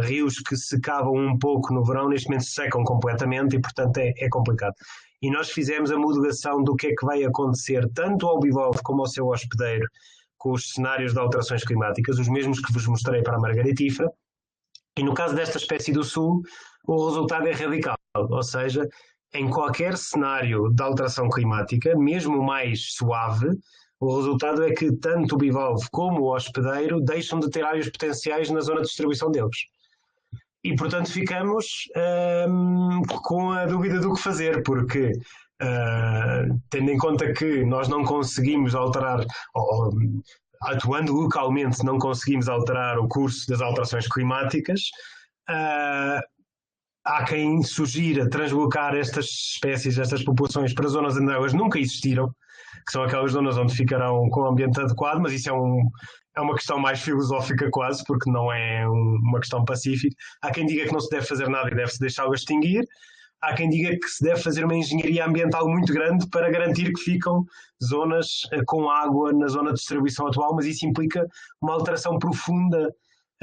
rios que secavam um pouco no verão, neste momento se secam completamente e, portanto, é complicado. E nós fizemos a modulação do que é que vai acontecer tanto ao bivalve como ao seu hospedeiro com os cenários de alterações climáticas, os mesmos que vos mostrei para a margaritífera. E no caso desta espécie do sul, o resultado é radical, ou seja, em qualquer cenário de alteração climática, mesmo mais suave, o resultado é que tanto o bivalve como o hospedeiro deixam de ter áreas potenciais na zona de distribuição deles. E, portanto, ficamos com a dúvida do que fazer, porque, tendo em conta que nós não conseguimos alterar, ou, atuando localmente, não conseguimos alterar o curso das alterações climáticas, há quem sugira translocar estas espécies, estas populações, para zonas onde elas nunca existiram, que são aquelas zonas onde ficarão com o ambiente adequado, mas isso é uma questão mais filosófica quase, porque não é uma questão pacífica. Há quem diga que não se deve fazer nada e deve-se deixá-lo extinguir. Há quem diga que se deve fazer uma engenharia ambiental muito grande para garantir que ficam zonas com água na zona de distribuição atual, mas isso implica uma alteração profunda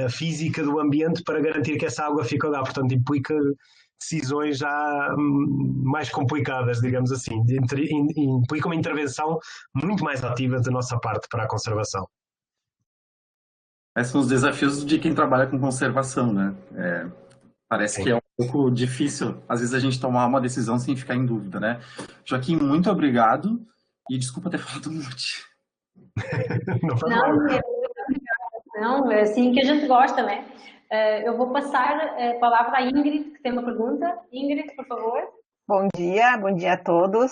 física do ambiente para garantir que essa água fica lá. Portanto, implica decisões já mais complicadas, digamos assim. Implica uma intervenção muito mais ativa da nossa parte para a conservação. Esses são os desafios de quem trabalha com conservação, né? Parece Sim. que é um pouco difícil, às vezes, a gente tomar uma decisão sem ficar em dúvida, né? Joaquim, muito obrigado e desculpa ter falado um monte. Não foi mal. Não, é assim que a gente gosta, né? Eu vou passar a palavra à Ingrid, que tem uma pergunta. Ingrid, por favor. Bom dia a todos.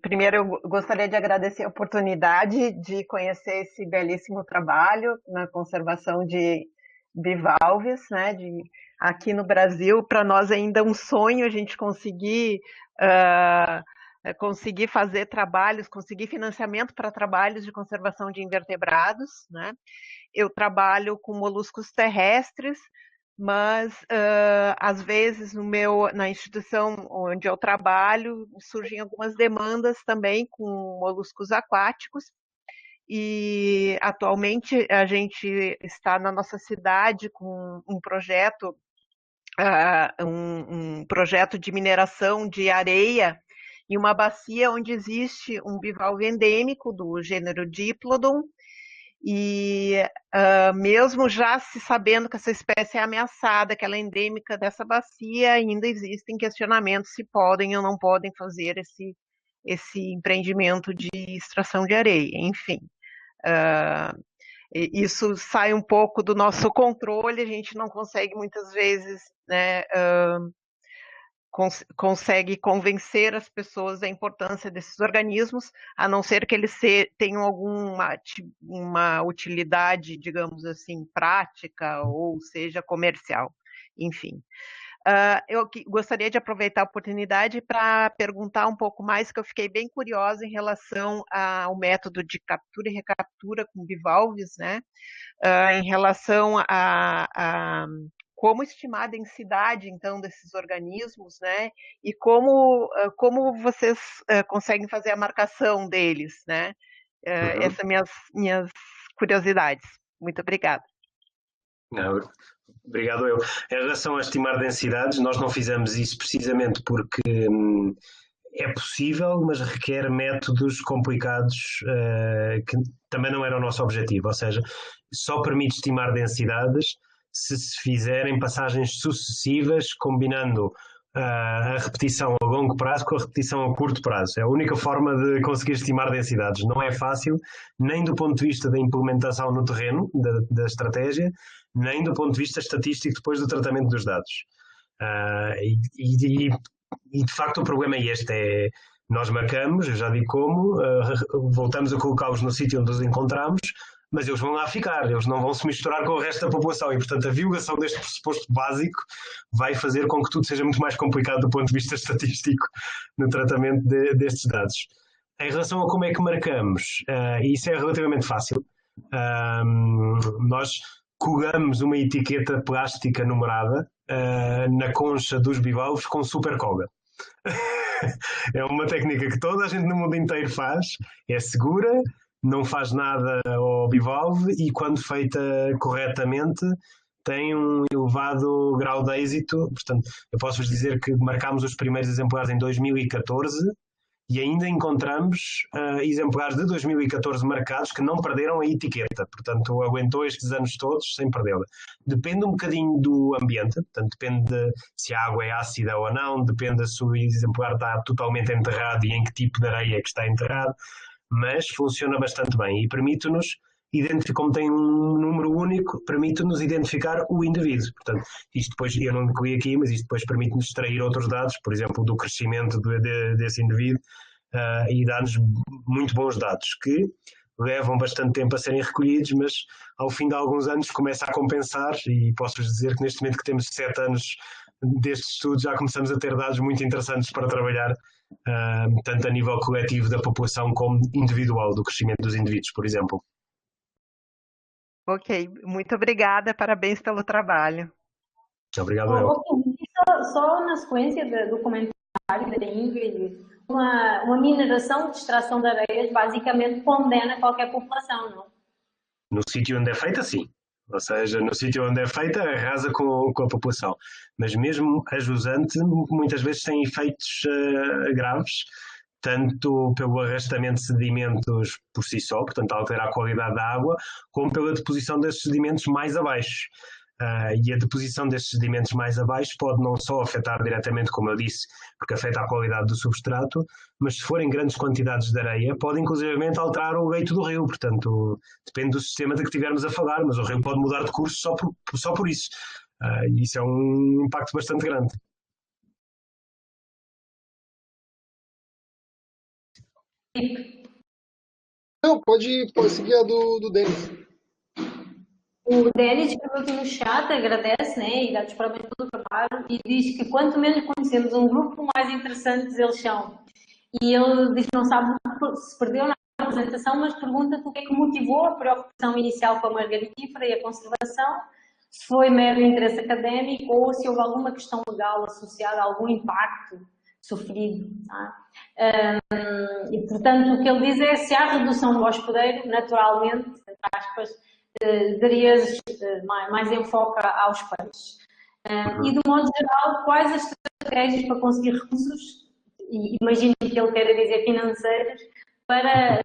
Primeiro, eu gostaria de agradecer a oportunidade de conhecer esse belíssimo trabalho na conservação de bivalves, né? Aqui no Brasil, para nós ainda é um sonho a gente conseguir fazer trabalhos, conseguir financiamento para trabalhos de conservação de invertebrados, né? Eu trabalho com moluscos terrestres, mas às vezes na instituição onde eu trabalho surgem algumas demandas também com moluscos aquáticos, e atualmente a gente está na nossa cidade com um projeto de mineração de areia em uma bacia onde existe um bivalve endêmico do gênero Diplodon, e mesmo já se sabendo que essa espécie é ameaçada, que ela é endêmica dessa bacia, ainda existem questionamentos se podem ou não podem fazer esse empreendimento de extração de areia, enfim. Isso sai um pouco do nosso controle, a gente não consegue muitas vezes, né, consegue convencer as pessoas da importância desses organismos, a não ser que eles tenham uma utilidade, digamos assim, prática ou seja comercial, enfim. Eu gostaria de aproveitar a oportunidade para perguntar um pouco mais, que eu fiquei bem curiosa em relação ao método de captura e recaptura com bivalves, né? Em relação a como estimar a densidade, então, desses organismos, né? E como vocês conseguem fazer a marcação deles, né? Essas são minhas curiosidades. Muito obrigada. Não, obrigado eu. Em relação a estimar densidades, nós não fizemos isso precisamente porque é possível, mas requer métodos complicados que também não era o nosso objetivo. Ou seja, só permite estimar densidades se fizerem passagens sucessivas, combinando a repetição a longo prazo com a repetição a curto prazo. É a única forma de conseguir estimar densidades. Não é fácil, nem do ponto de vista da implementação no terreno, da estratégia, nem do ponto de vista estatístico depois do tratamento dos dados. E de facto o problema é este, nós marcamos, eu já digo como, voltamos a colocá-los no sítio onde os encontramos, mas eles vão lá ficar, eles não vão se misturar com o resto da população e, portanto, a violação deste pressuposto básico vai fazer com que tudo seja muito mais complicado do ponto de vista estatístico no tratamento destes dados. Em relação a como é que marcamos, isso é relativamente fácil. Nós colamos uma etiqueta plástica numerada na concha dos bivalves com super cola. É uma técnica que toda a gente no mundo inteiro faz, é segura, não faz nada ao bivalve e, quando feita corretamente, tem um elevado grau de êxito. Portanto, eu posso-vos dizer que marcámos os primeiros exemplares em 2014 e ainda encontramos exemplares de 2014 marcados que não perderam a etiqueta, portanto aguentou estes anos todos sem perdê-la. Depende um bocadinho do ambiente, portanto depende de se a água é ácida ou não, depende se o exemplar está totalmente enterrado e em que tipo de areia é que está enterrado, mas funciona bastante bem e permite-nos identificar, como tem um número único, permite-nos identificar o indivíduo. Portanto, isto depois, eu não incluí aqui, mas isto depois permite-nos extrair outros dados, por exemplo, do crescimento desse indivíduo, e dá-nos muito bons dados, que levam bastante tempo a serem recolhidos, mas ao fim de alguns anos começa a compensar, e posso-vos dizer que neste momento que temos 7 anos destes estudos já começamos a ter dados muito interessantes para trabalhar, tanto a nível coletivo da população como individual, do crescimento dos indivíduos, por exemplo. Ok, muito obrigada, parabéns pelo trabalho. Obrigado. Só na sequência do comentário da Ingrid, uma mineração de extração de areias basicamente condena qualquer população, não? No sítio onde é feita, sim. Ou seja, no sítio onde é feita, arrasa com a população. Mas mesmo a jusante, muitas vezes tem efeitos graves, tanto pelo arrastamento de sedimentos por si só, portanto, alterar a qualidade da água, como pela deposição desses sedimentos mais abaixo. E a deposição destes sedimentos mais abaixo pode não só afetar diretamente, como eu disse, porque afeta a qualidade do substrato, mas se forem grandes quantidades de areia, pode inclusivamente alterar o leito do rio. Portanto, depende do sistema de que estivermos a falar, mas o rio pode mudar de curso só por isso. E isso é um impacto bastante grande. Não, pode seguir a do Denis. O Denis escreveu aqui no chat, agradece, né, e dá-nos parabéns pelo trabalho, e diz que quanto menos conhecemos um grupo, mais interessantes eles são. E ele diz que não sabe se perdeu na apresentação, mas pergunta-te o que é que motivou a preocupação inicial com a margaritífera e a conservação, se foi mero interesse académico ou se houve alguma questão legal associada a algum impacto sofrido. Tá? E, portanto, o que ele diz é se há redução do hospedeiro, naturalmente, entre aspas, darias mais enfoque aos peixes. E, de modo geral, quais as estratégias para conseguir recursos, e imagino que ele queira dizer financeiros, para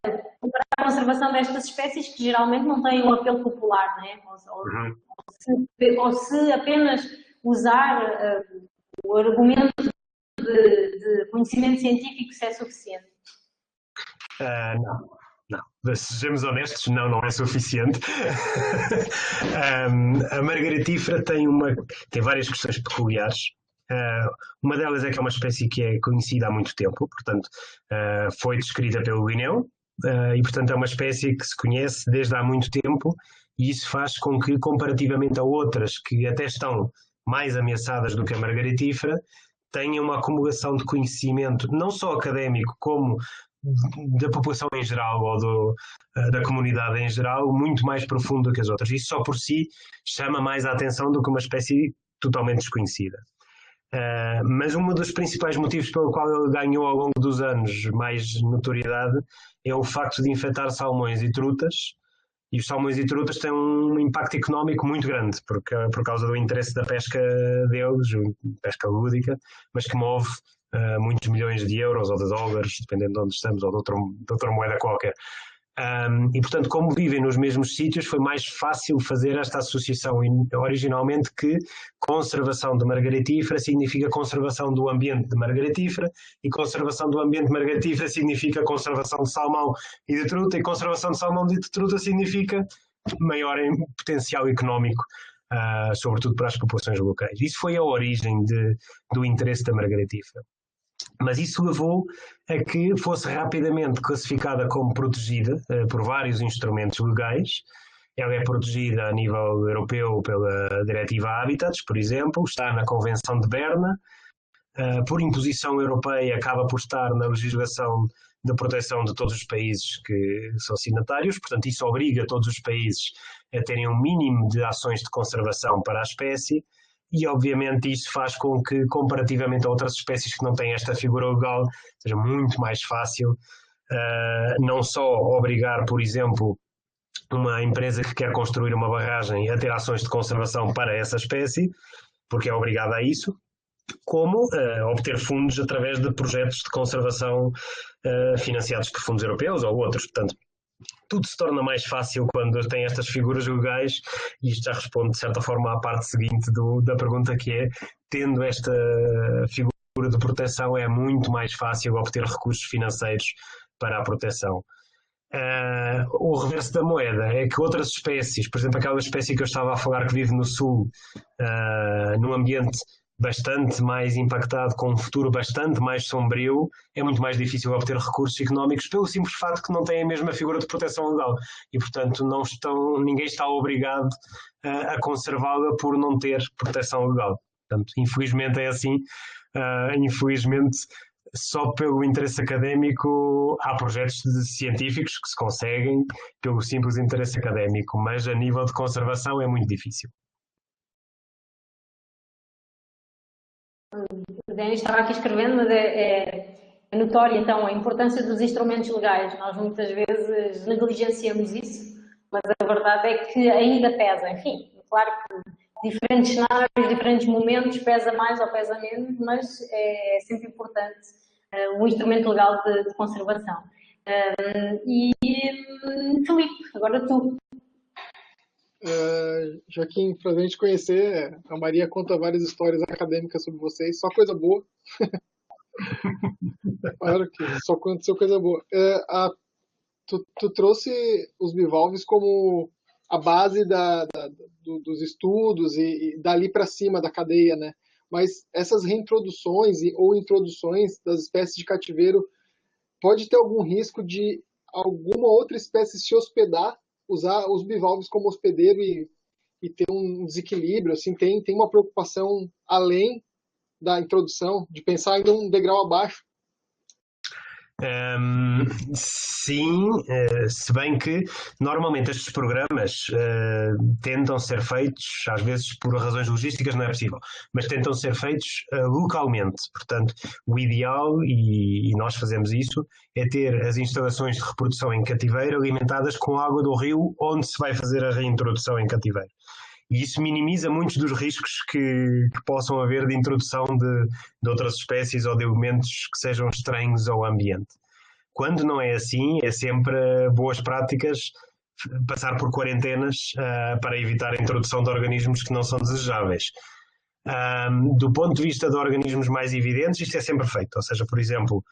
a conservação destas espécies que geralmente não têm um apelo popular, né? Ou se apenas usar o argumento de conhecimento científico se é suficiente? Não, não. Sejamos honestos, não é suficiente. A margaritífera tem várias questões peculiares. Uma delas é que é uma espécie que é conhecida há muito tempo, portanto, foi descrita pelo Linneu, e portanto é uma espécie que se conhece desde há muito tempo, e isso faz com que, comparativamente a outras que até estão mais ameaçadas do que a margaritífera, tenha uma acumulação de conhecimento, não só académico, como da população em geral ou da comunidade em geral, muito mais profundo que as outras. Isso só por si chama mais a atenção do que uma espécie totalmente desconhecida. Mas um dos principais motivos pelo qual ele ganhou ao longo dos anos mais notoriedade é o facto de infectar salmões e trutas, e os salmões e trutas têm um impacto económico muito grande por causa do interesse da pesca deles, pesca lúdica, mas que move muitos milhões de euros ou de dólares, dependendo de onde estamos, ou de outra moeda qualquer. E, portanto, como vivem nos mesmos sítios, foi mais fácil fazer esta associação originalmente que conservação de margaritífera significa conservação do ambiente de margaritífera, e conservação do ambiente de margaritífera significa conservação de salmão e de truta, e conservação de salmão e de truta significa maior potencial económico, sobretudo para as populações locais. Isso foi a origem do interesse da margaritífera. Mas isso levou a que fosse rapidamente classificada como protegida por vários instrumentos legais. Ela é protegida a nível europeu pela Diretiva Habitats, por exemplo, está na Convenção de Berna, por imposição europeia acaba por estar na legislação de proteção de todos os países que são signatários, portanto isso obriga todos os países a terem um mínimo de ações de conservação para a espécie. E, obviamente, isso faz com que, comparativamente a outras espécies que não têm esta figura legal, seja muito mais fácil não só obrigar, por exemplo, uma empresa que quer construir uma barragem a ter ações de conservação para essa espécie, porque é obrigada a isso, como obter fundos através de projetos de conservação financiados por fundos europeus ou outros. Portanto, tudo se torna mais fácil quando tem estas figuras legais, e isto já responde de certa forma à parte seguinte da pergunta, que é, tendo esta figura de proteção é muito mais fácil obter recursos financeiros para a proteção. O reverso da moeda é que outras espécies, por exemplo aquela espécie que eu estava a falar que vive no sul, num ambiente bastante mais impactado, com um futuro bastante mais sombrio, é muito mais difícil obter recursos económicos pelo simples facto que não têm a mesma figura de proteção legal e, portanto, ninguém está obrigado a conservá-la por não ter proteção legal. Portanto, infelizmente é assim. Infelizmente, só pelo interesse académico há projetos científicos que se conseguem pelo simples interesse académico, mas a nível de conservação é muito difícil. O Denis estava aqui escrevendo, mas é notória então a importância dos instrumentos legais. Nós muitas vezes negligenciamos isso, mas a verdade é que ainda pesa. Enfim, claro que diferentes cenários, diferentes momentos, pesa mais ou pesa menos, mas é sempre importante um instrumento legal de conservação. Filipe, agora tu. Joaquim, para a gente conhecer, a Maria conta várias histórias acadêmicas sobre vocês, só coisa boa. Claro que só aconteceu coisa boa. Tu trouxe os bivalves como a base dos estudos e dali para cima da cadeia, né? Mas essas reintroduções ou introduções das espécies de cativeiro pode ter algum risco de alguma outra espécie se hospedar, usar os bivalves como hospedeiro e ter um desequilíbrio, assim, tem uma preocupação além da introdução, de pensar ainda um degrau abaixo. Sim, se bem que normalmente estes programas tentam ser feitos, às vezes por razões logísticas não é possível, mas tentam ser feitos localmente. Portanto, o ideal, e nós fazemos isso, é ter as instalações de reprodução em cativeiro alimentadas com água do rio onde se vai fazer a reintrodução em cativeiro. E isso minimiza muitos dos riscos que possam haver de introdução de outras espécies ou de elementos que sejam estranhos ao ambiente. Quando não é assim, é sempre boas práticas passar por quarentenas para evitar a introdução de organismos que não são desejáveis. Do ponto de vista de organismos mais evidentes, isto é sempre feito. Ou seja, por exemplo,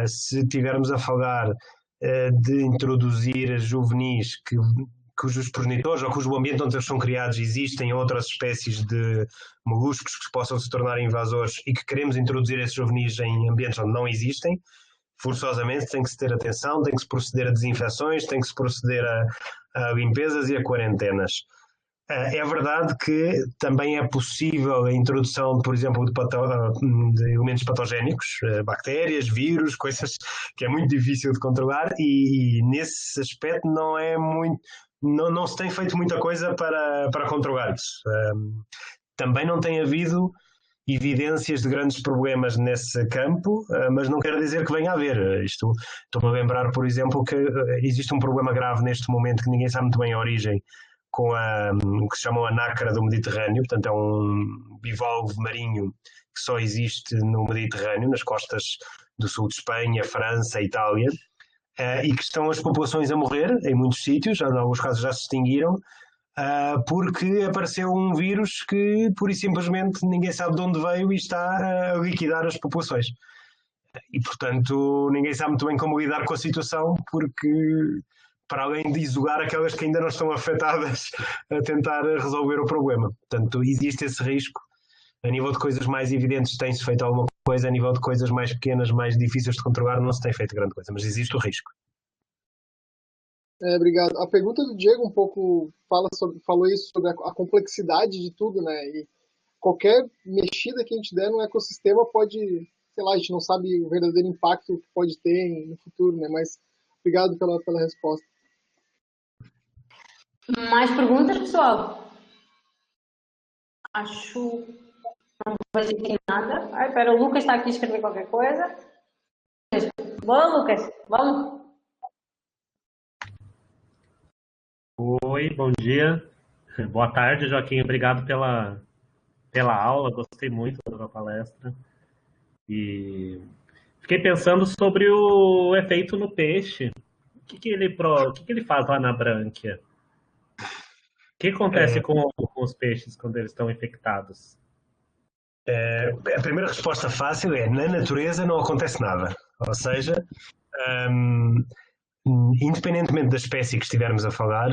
se tivermos a falar de introduzir juvenis cujos progenitores ou cujo ambiente onde eles são criados existem outras espécies de moluscos que possam se tornar invasores e que queremos introduzir esses juvenis em ambientes onde não existem, forçosamente tem que se ter atenção, tem que se proceder a desinfecções, tem que se proceder a limpezas e a quarentenas. É verdade que também é possível a introdução, por exemplo, de elementos patogénicos, bactérias, vírus, coisas que é muito difícil de controlar e nesse aspecto não é muito, não se tem feito muita coisa para controlar isso. Também não tem havido evidências de grandes problemas nesse campo, mas não quer dizer que venha a haver. Estou-me a lembrar, por exemplo, que existe um problema grave neste momento que ninguém sabe muito bem a origem, com o que se chama a nácara do Mediterrâneo, portanto é um bivalve marinho que só existe no Mediterrâneo, nas costas do sul de Espanha, França, Itália, e que estão as populações a morrer em muitos sítios, em alguns casos já se extinguiram, porque apareceu um vírus que pura e simplesmente ninguém sabe de onde veio e está a liquidar as populações. E portanto ninguém sabe muito bem como lidar com a situação, porque para além de isolar aquelas que ainda não estão afetadas, a tentar resolver o problema. Portanto, existe esse risco. A nível de coisas mais evidentes tem-se feito alguma coisa, a nível de coisas mais pequenas, mais difíceis de controlar, não se tem feito grande coisa, mas existe o risco. Obrigado. A pergunta do Diego um pouco falou isso sobre a complexidade de tudo, né? E qualquer mexida que a gente der no ecossistema pode, sei lá, a gente não sabe o verdadeiro impacto que pode ter no futuro, né? Mas obrigado pela resposta. Mais perguntas, pessoal? Acho que não vejo aqui nada. Ai, espera, o Lucas está aqui a escrever qualquer coisa. Boa, Lucas. Vamos. Oi, bom dia. Boa tarde, Joaquim. Obrigado pela aula. Gostei muito da palestra. E fiquei pensando sobre o efeito no peixe. O que ele faz lá na brânquia? O que acontece com os peixes quando eles estão infectados? A primeira resposta fácil é: na natureza não acontece nada. Ou seja, independentemente da espécie que estivermos a falar,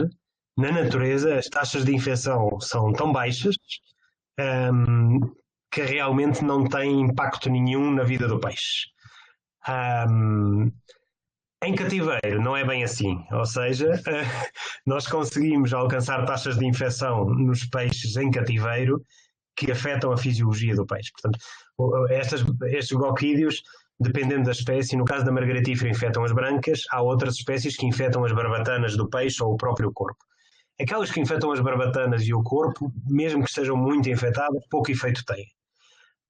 na natureza as taxas de infecção são tão baixas que realmente não têm impacto nenhum na vida do peixe. Em cativeiro não é bem assim, ou seja, nós conseguimos alcançar taxas de infecção nos peixes em cativeiro que afetam a fisiologia do peixe. Portanto, estes goquídeos, dependendo da espécie, no caso da margaritífera infectam as brancas, há outras espécies que infectam as barbatanas do peixe ou o próprio corpo. Aquelas que infectam as barbatanas e o corpo, mesmo que estejam muito infectadas, pouco efeito têm.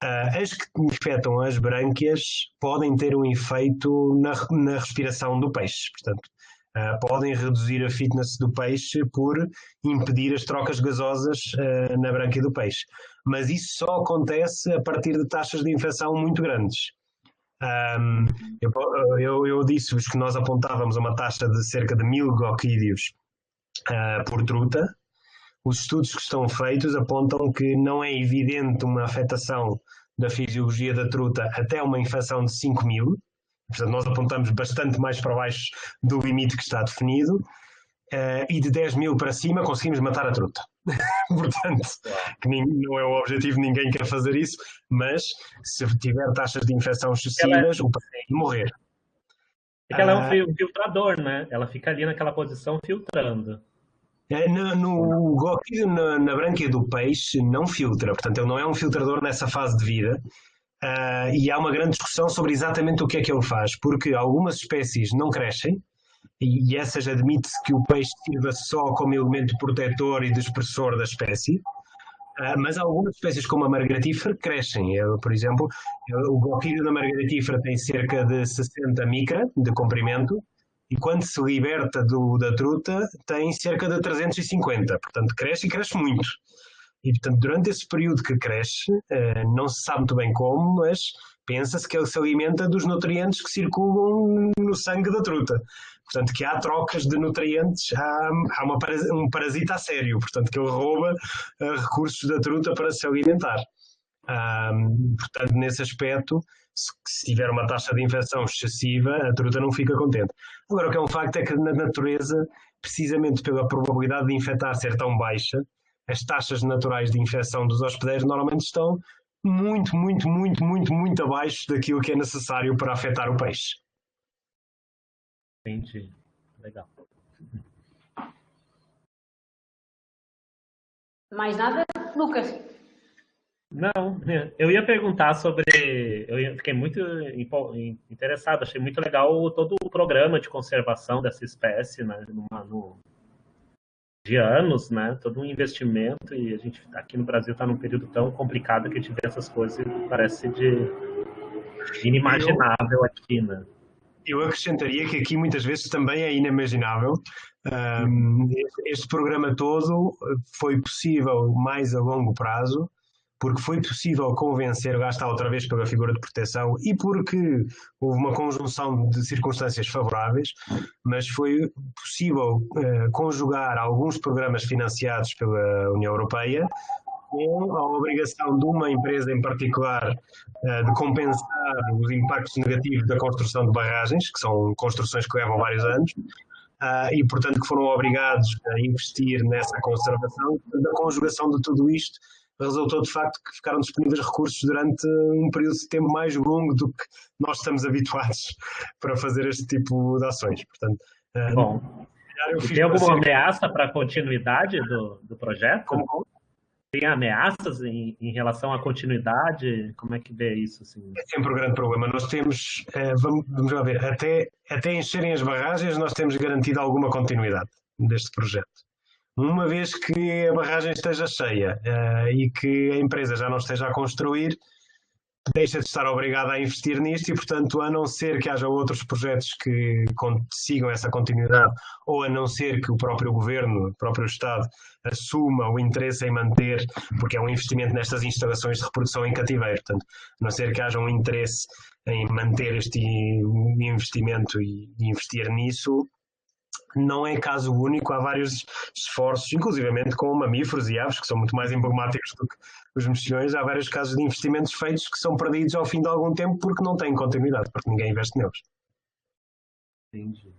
As que infectam as brânquias podem ter um efeito na respiração do peixe, portanto, podem reduzir a fitness do peixe por impedir as trocas gasosas na brânquia do peixe. Mas isso só acontece a partir de taxas de infecção muito grandes. Eu disse-vos que nós apontávamos uma taxa de cerca de 1000 goquídeos por truta. Os estudos que estão feitos apontam que não é evidente uma afetação da fisiologia da truta até uma infecção de 5000. Portanto, nós apontamos bastante mais para baixo do limite que está definido, e de 10.000 para cima conseguimos matar a truta. Portanto, que não é o objetivo, ninguém quer fazer isso, mas se tiver taxas de infecção excessivas, o peixe tem de morrer. Porque ela é um filtrador, né? Ela fica ali naquela posição filtrando. O góquido na brânquia do peixe não filtra, portanto ele não é um filtrador nessa fase de vida. E há uma grande discussão sobre exatamente o que é que ele faz, porque algumas espécies não crescem, e essas admite-se que o peixe sirva só como elemento protetor e dispersor da espécie, mas algumas espécies como a margaratífera crescem. Por exemplo, o góquido da margaratífera tem cerca de 60 micra de comprimento, e quando se liberta da truta tem cerca de 350, portanto cresce e cresce muito. E, portanto, durante esse período que cresce, não se sabe muito bem como, mas pensa-se que ele se alimenta dos nutrientes que circulam no sangue da truta. Portanto, que há trocas de nutrientes, há um parasita a sério, portanto, que ele rouba recursos da truta para se alimentar. Portanto, nesse aspecto, se tiver uma taxa de infecção excessiva, a truta não fica contente. Agora, o que é um facto é que na natureza, precisamente pela probabilidade de infectar ser tão baixa, as taxas naturais de infecção dos hospedeiros normalmente estão muito, muito, muito, muito, muito abaixo daquilo que é necessário para afetar o peixe. Entendi. Legal. Mais nada, Lucas? Não, eu ia perguntar sobre. Fiquei muito interessado, achei muito legal todo o programa de conservação dessa espécie, né, de anos, né, todo um investimento, e a gente aqui no Brasil está num período tão complicado que a gente vê essas coisas e parece inimaginável aqui, né? Eu acrescentaria que aqui muitas vezes também é inimaginável. Este programa todo foi possível mais a longo prazo, porque foi possível convencer, lá está outra vez pela figura de proteção, e porque houve uma conjunção de circunstâncias favoráveis, mas foi possível conjugar alguns programas financiados pela União Europeia com a obrigação de uma empresa em particular de compensar os impactos negativos da construção de barragens, que são construções que levam vários anos, e portanto que foram obrigados a investir nessa conservação. Da conjugação de tudo isto resultou de facto que ficaram disponíveis recursos durante um período de tempo mais longo do que nós estamos habituados para fazer este tipo de ações. Portanto, bom, tem alguma ameaça para a continuidade do projeto? Como? Tem ameaças em relação à continuidade? Como é que vê isso? Assim? É sempre um grande problema. Nós temos, vamos lá ver, até encherem as barragens nós temos garantido alguma continuidade deste projeto. Uma vez que a barragem esteja cheia e que a empresa já não esteja a construir, deixa de estar obrigada a investir nisto e, portanto, a não ser que haja outros projetos que sigam essa continuidade ou a não ser que o próprio governo, o próprio Estado, assuma o interesse em manter, porque é um investimento nestas instalações de reprodução em cativeiro, portanto, a não ser que haja um interesse em manter este investimento e investir nisso, não é caso único, há vários esforços, inclusivamente com mamíferos e aves, que são muito mais emblemáticos do que os mexilhões. Há vários casos de investimentos feitos que são perdidos ao fim de algum tempo porque não têm continuidade, porque ninguém investe neles. Entendi.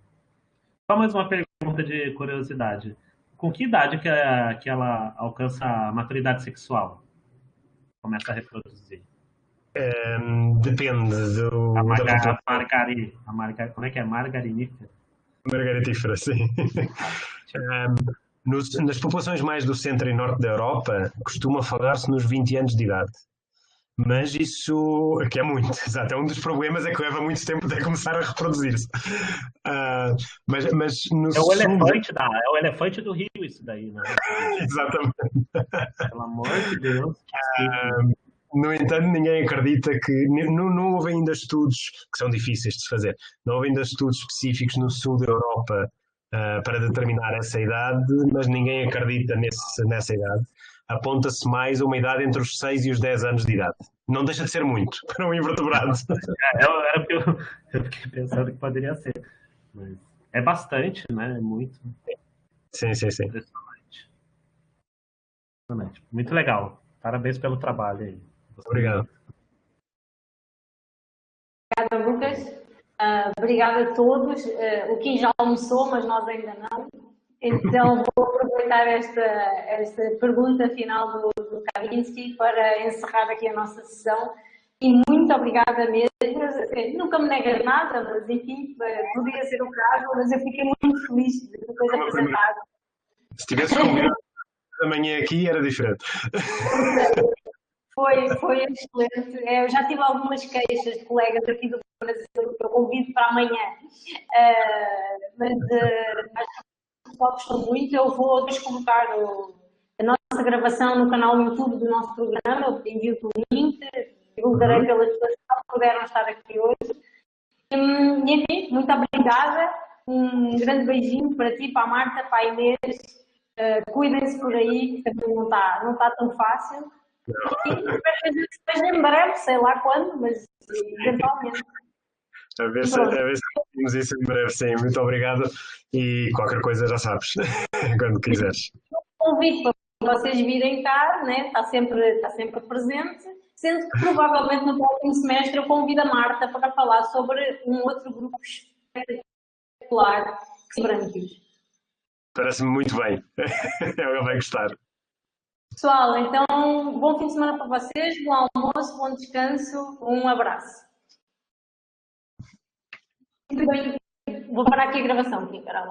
Só mais uma pergunta de curiosidade. Com que idade que ela alcança a maturidade sexual? Começa a reproduzir? Depende do... Como é que é? Margarinífera? Margaritífera, sim. Nas populações mais do centro e norte da Europa, costuma falar-se nos 20 anos de idade. Mas isso, que é muito, exato, é um dos problemas, é que leva muito tempo até começar a reproduzir-se. Mas no é o elefante do rio isso daí, né? Exatamente. Pelo amor de Deus. No entanto, ninguém acredita que... Não houve ainda estudos, que são difíceis de se fazer, não houve ainda estudos específicos no sul da Europa para determinar essa idade, mas ninguém acredita nessa idade. Aponta-se mais a uma idade entre os 6 e os 10 anos de idade. Não deixa de ser muito para um invertebrado. Era o que eu fiquei pensando que poderia ser. Mas é bastante, né? É muito. Sim. Impressionante. Muito legal. Parabéns pelo trabalho aí. Obrigado. Obrigada, Lucas. Obrigada a todos. O Kim já almoçou, mas nós ainda não. Então vou aproveitar esta pergunta final do Kavinsky para encerrar aqui a nossa sessão. E muito obrigada mesmo. Nunca me negas nada, mas enfim, podia ser o caso, mas eu fiquei muito feliz de ter apresentado. Se tivesses convidado da manhã aqui, era diferente. Foi excelente. Eu já tive algumas queixas de colegas aqui do Brasil que eu convido para amanhã, mas acho que o pessoal gostou muito. Eu vou depois colocar a nossa gravação no canal do YouTube do nosso programa, eu envio-te o link, divulgarei pelas pessoas que puderam estar aqui hoje. E, enfim, muito obrigada, um grande beijinho para ti, para a Marta, para a Inês, cuidem-se por aí, que também não está tão fácil. E espero que a gente se veja em breve, sei lá quando, mas eventualmente. A ver se fazemos isso em breve, sim. Muito obrigado e qualquer coisa já sabes, quando quiseres. Convite para vocês virem cá, né? Está sempre presente, sendo que provavelmente no próximo semestre eu convido a Marta para falar sobre um outro grupo espetacular que são brancos. Parece-me muito bem. Ela vai gostar. Pessoal, então, bom fim de semana para vocês, bom almoço, bom descanso, um abraço. Muito bem, vou parar aqui a gravação, Carol.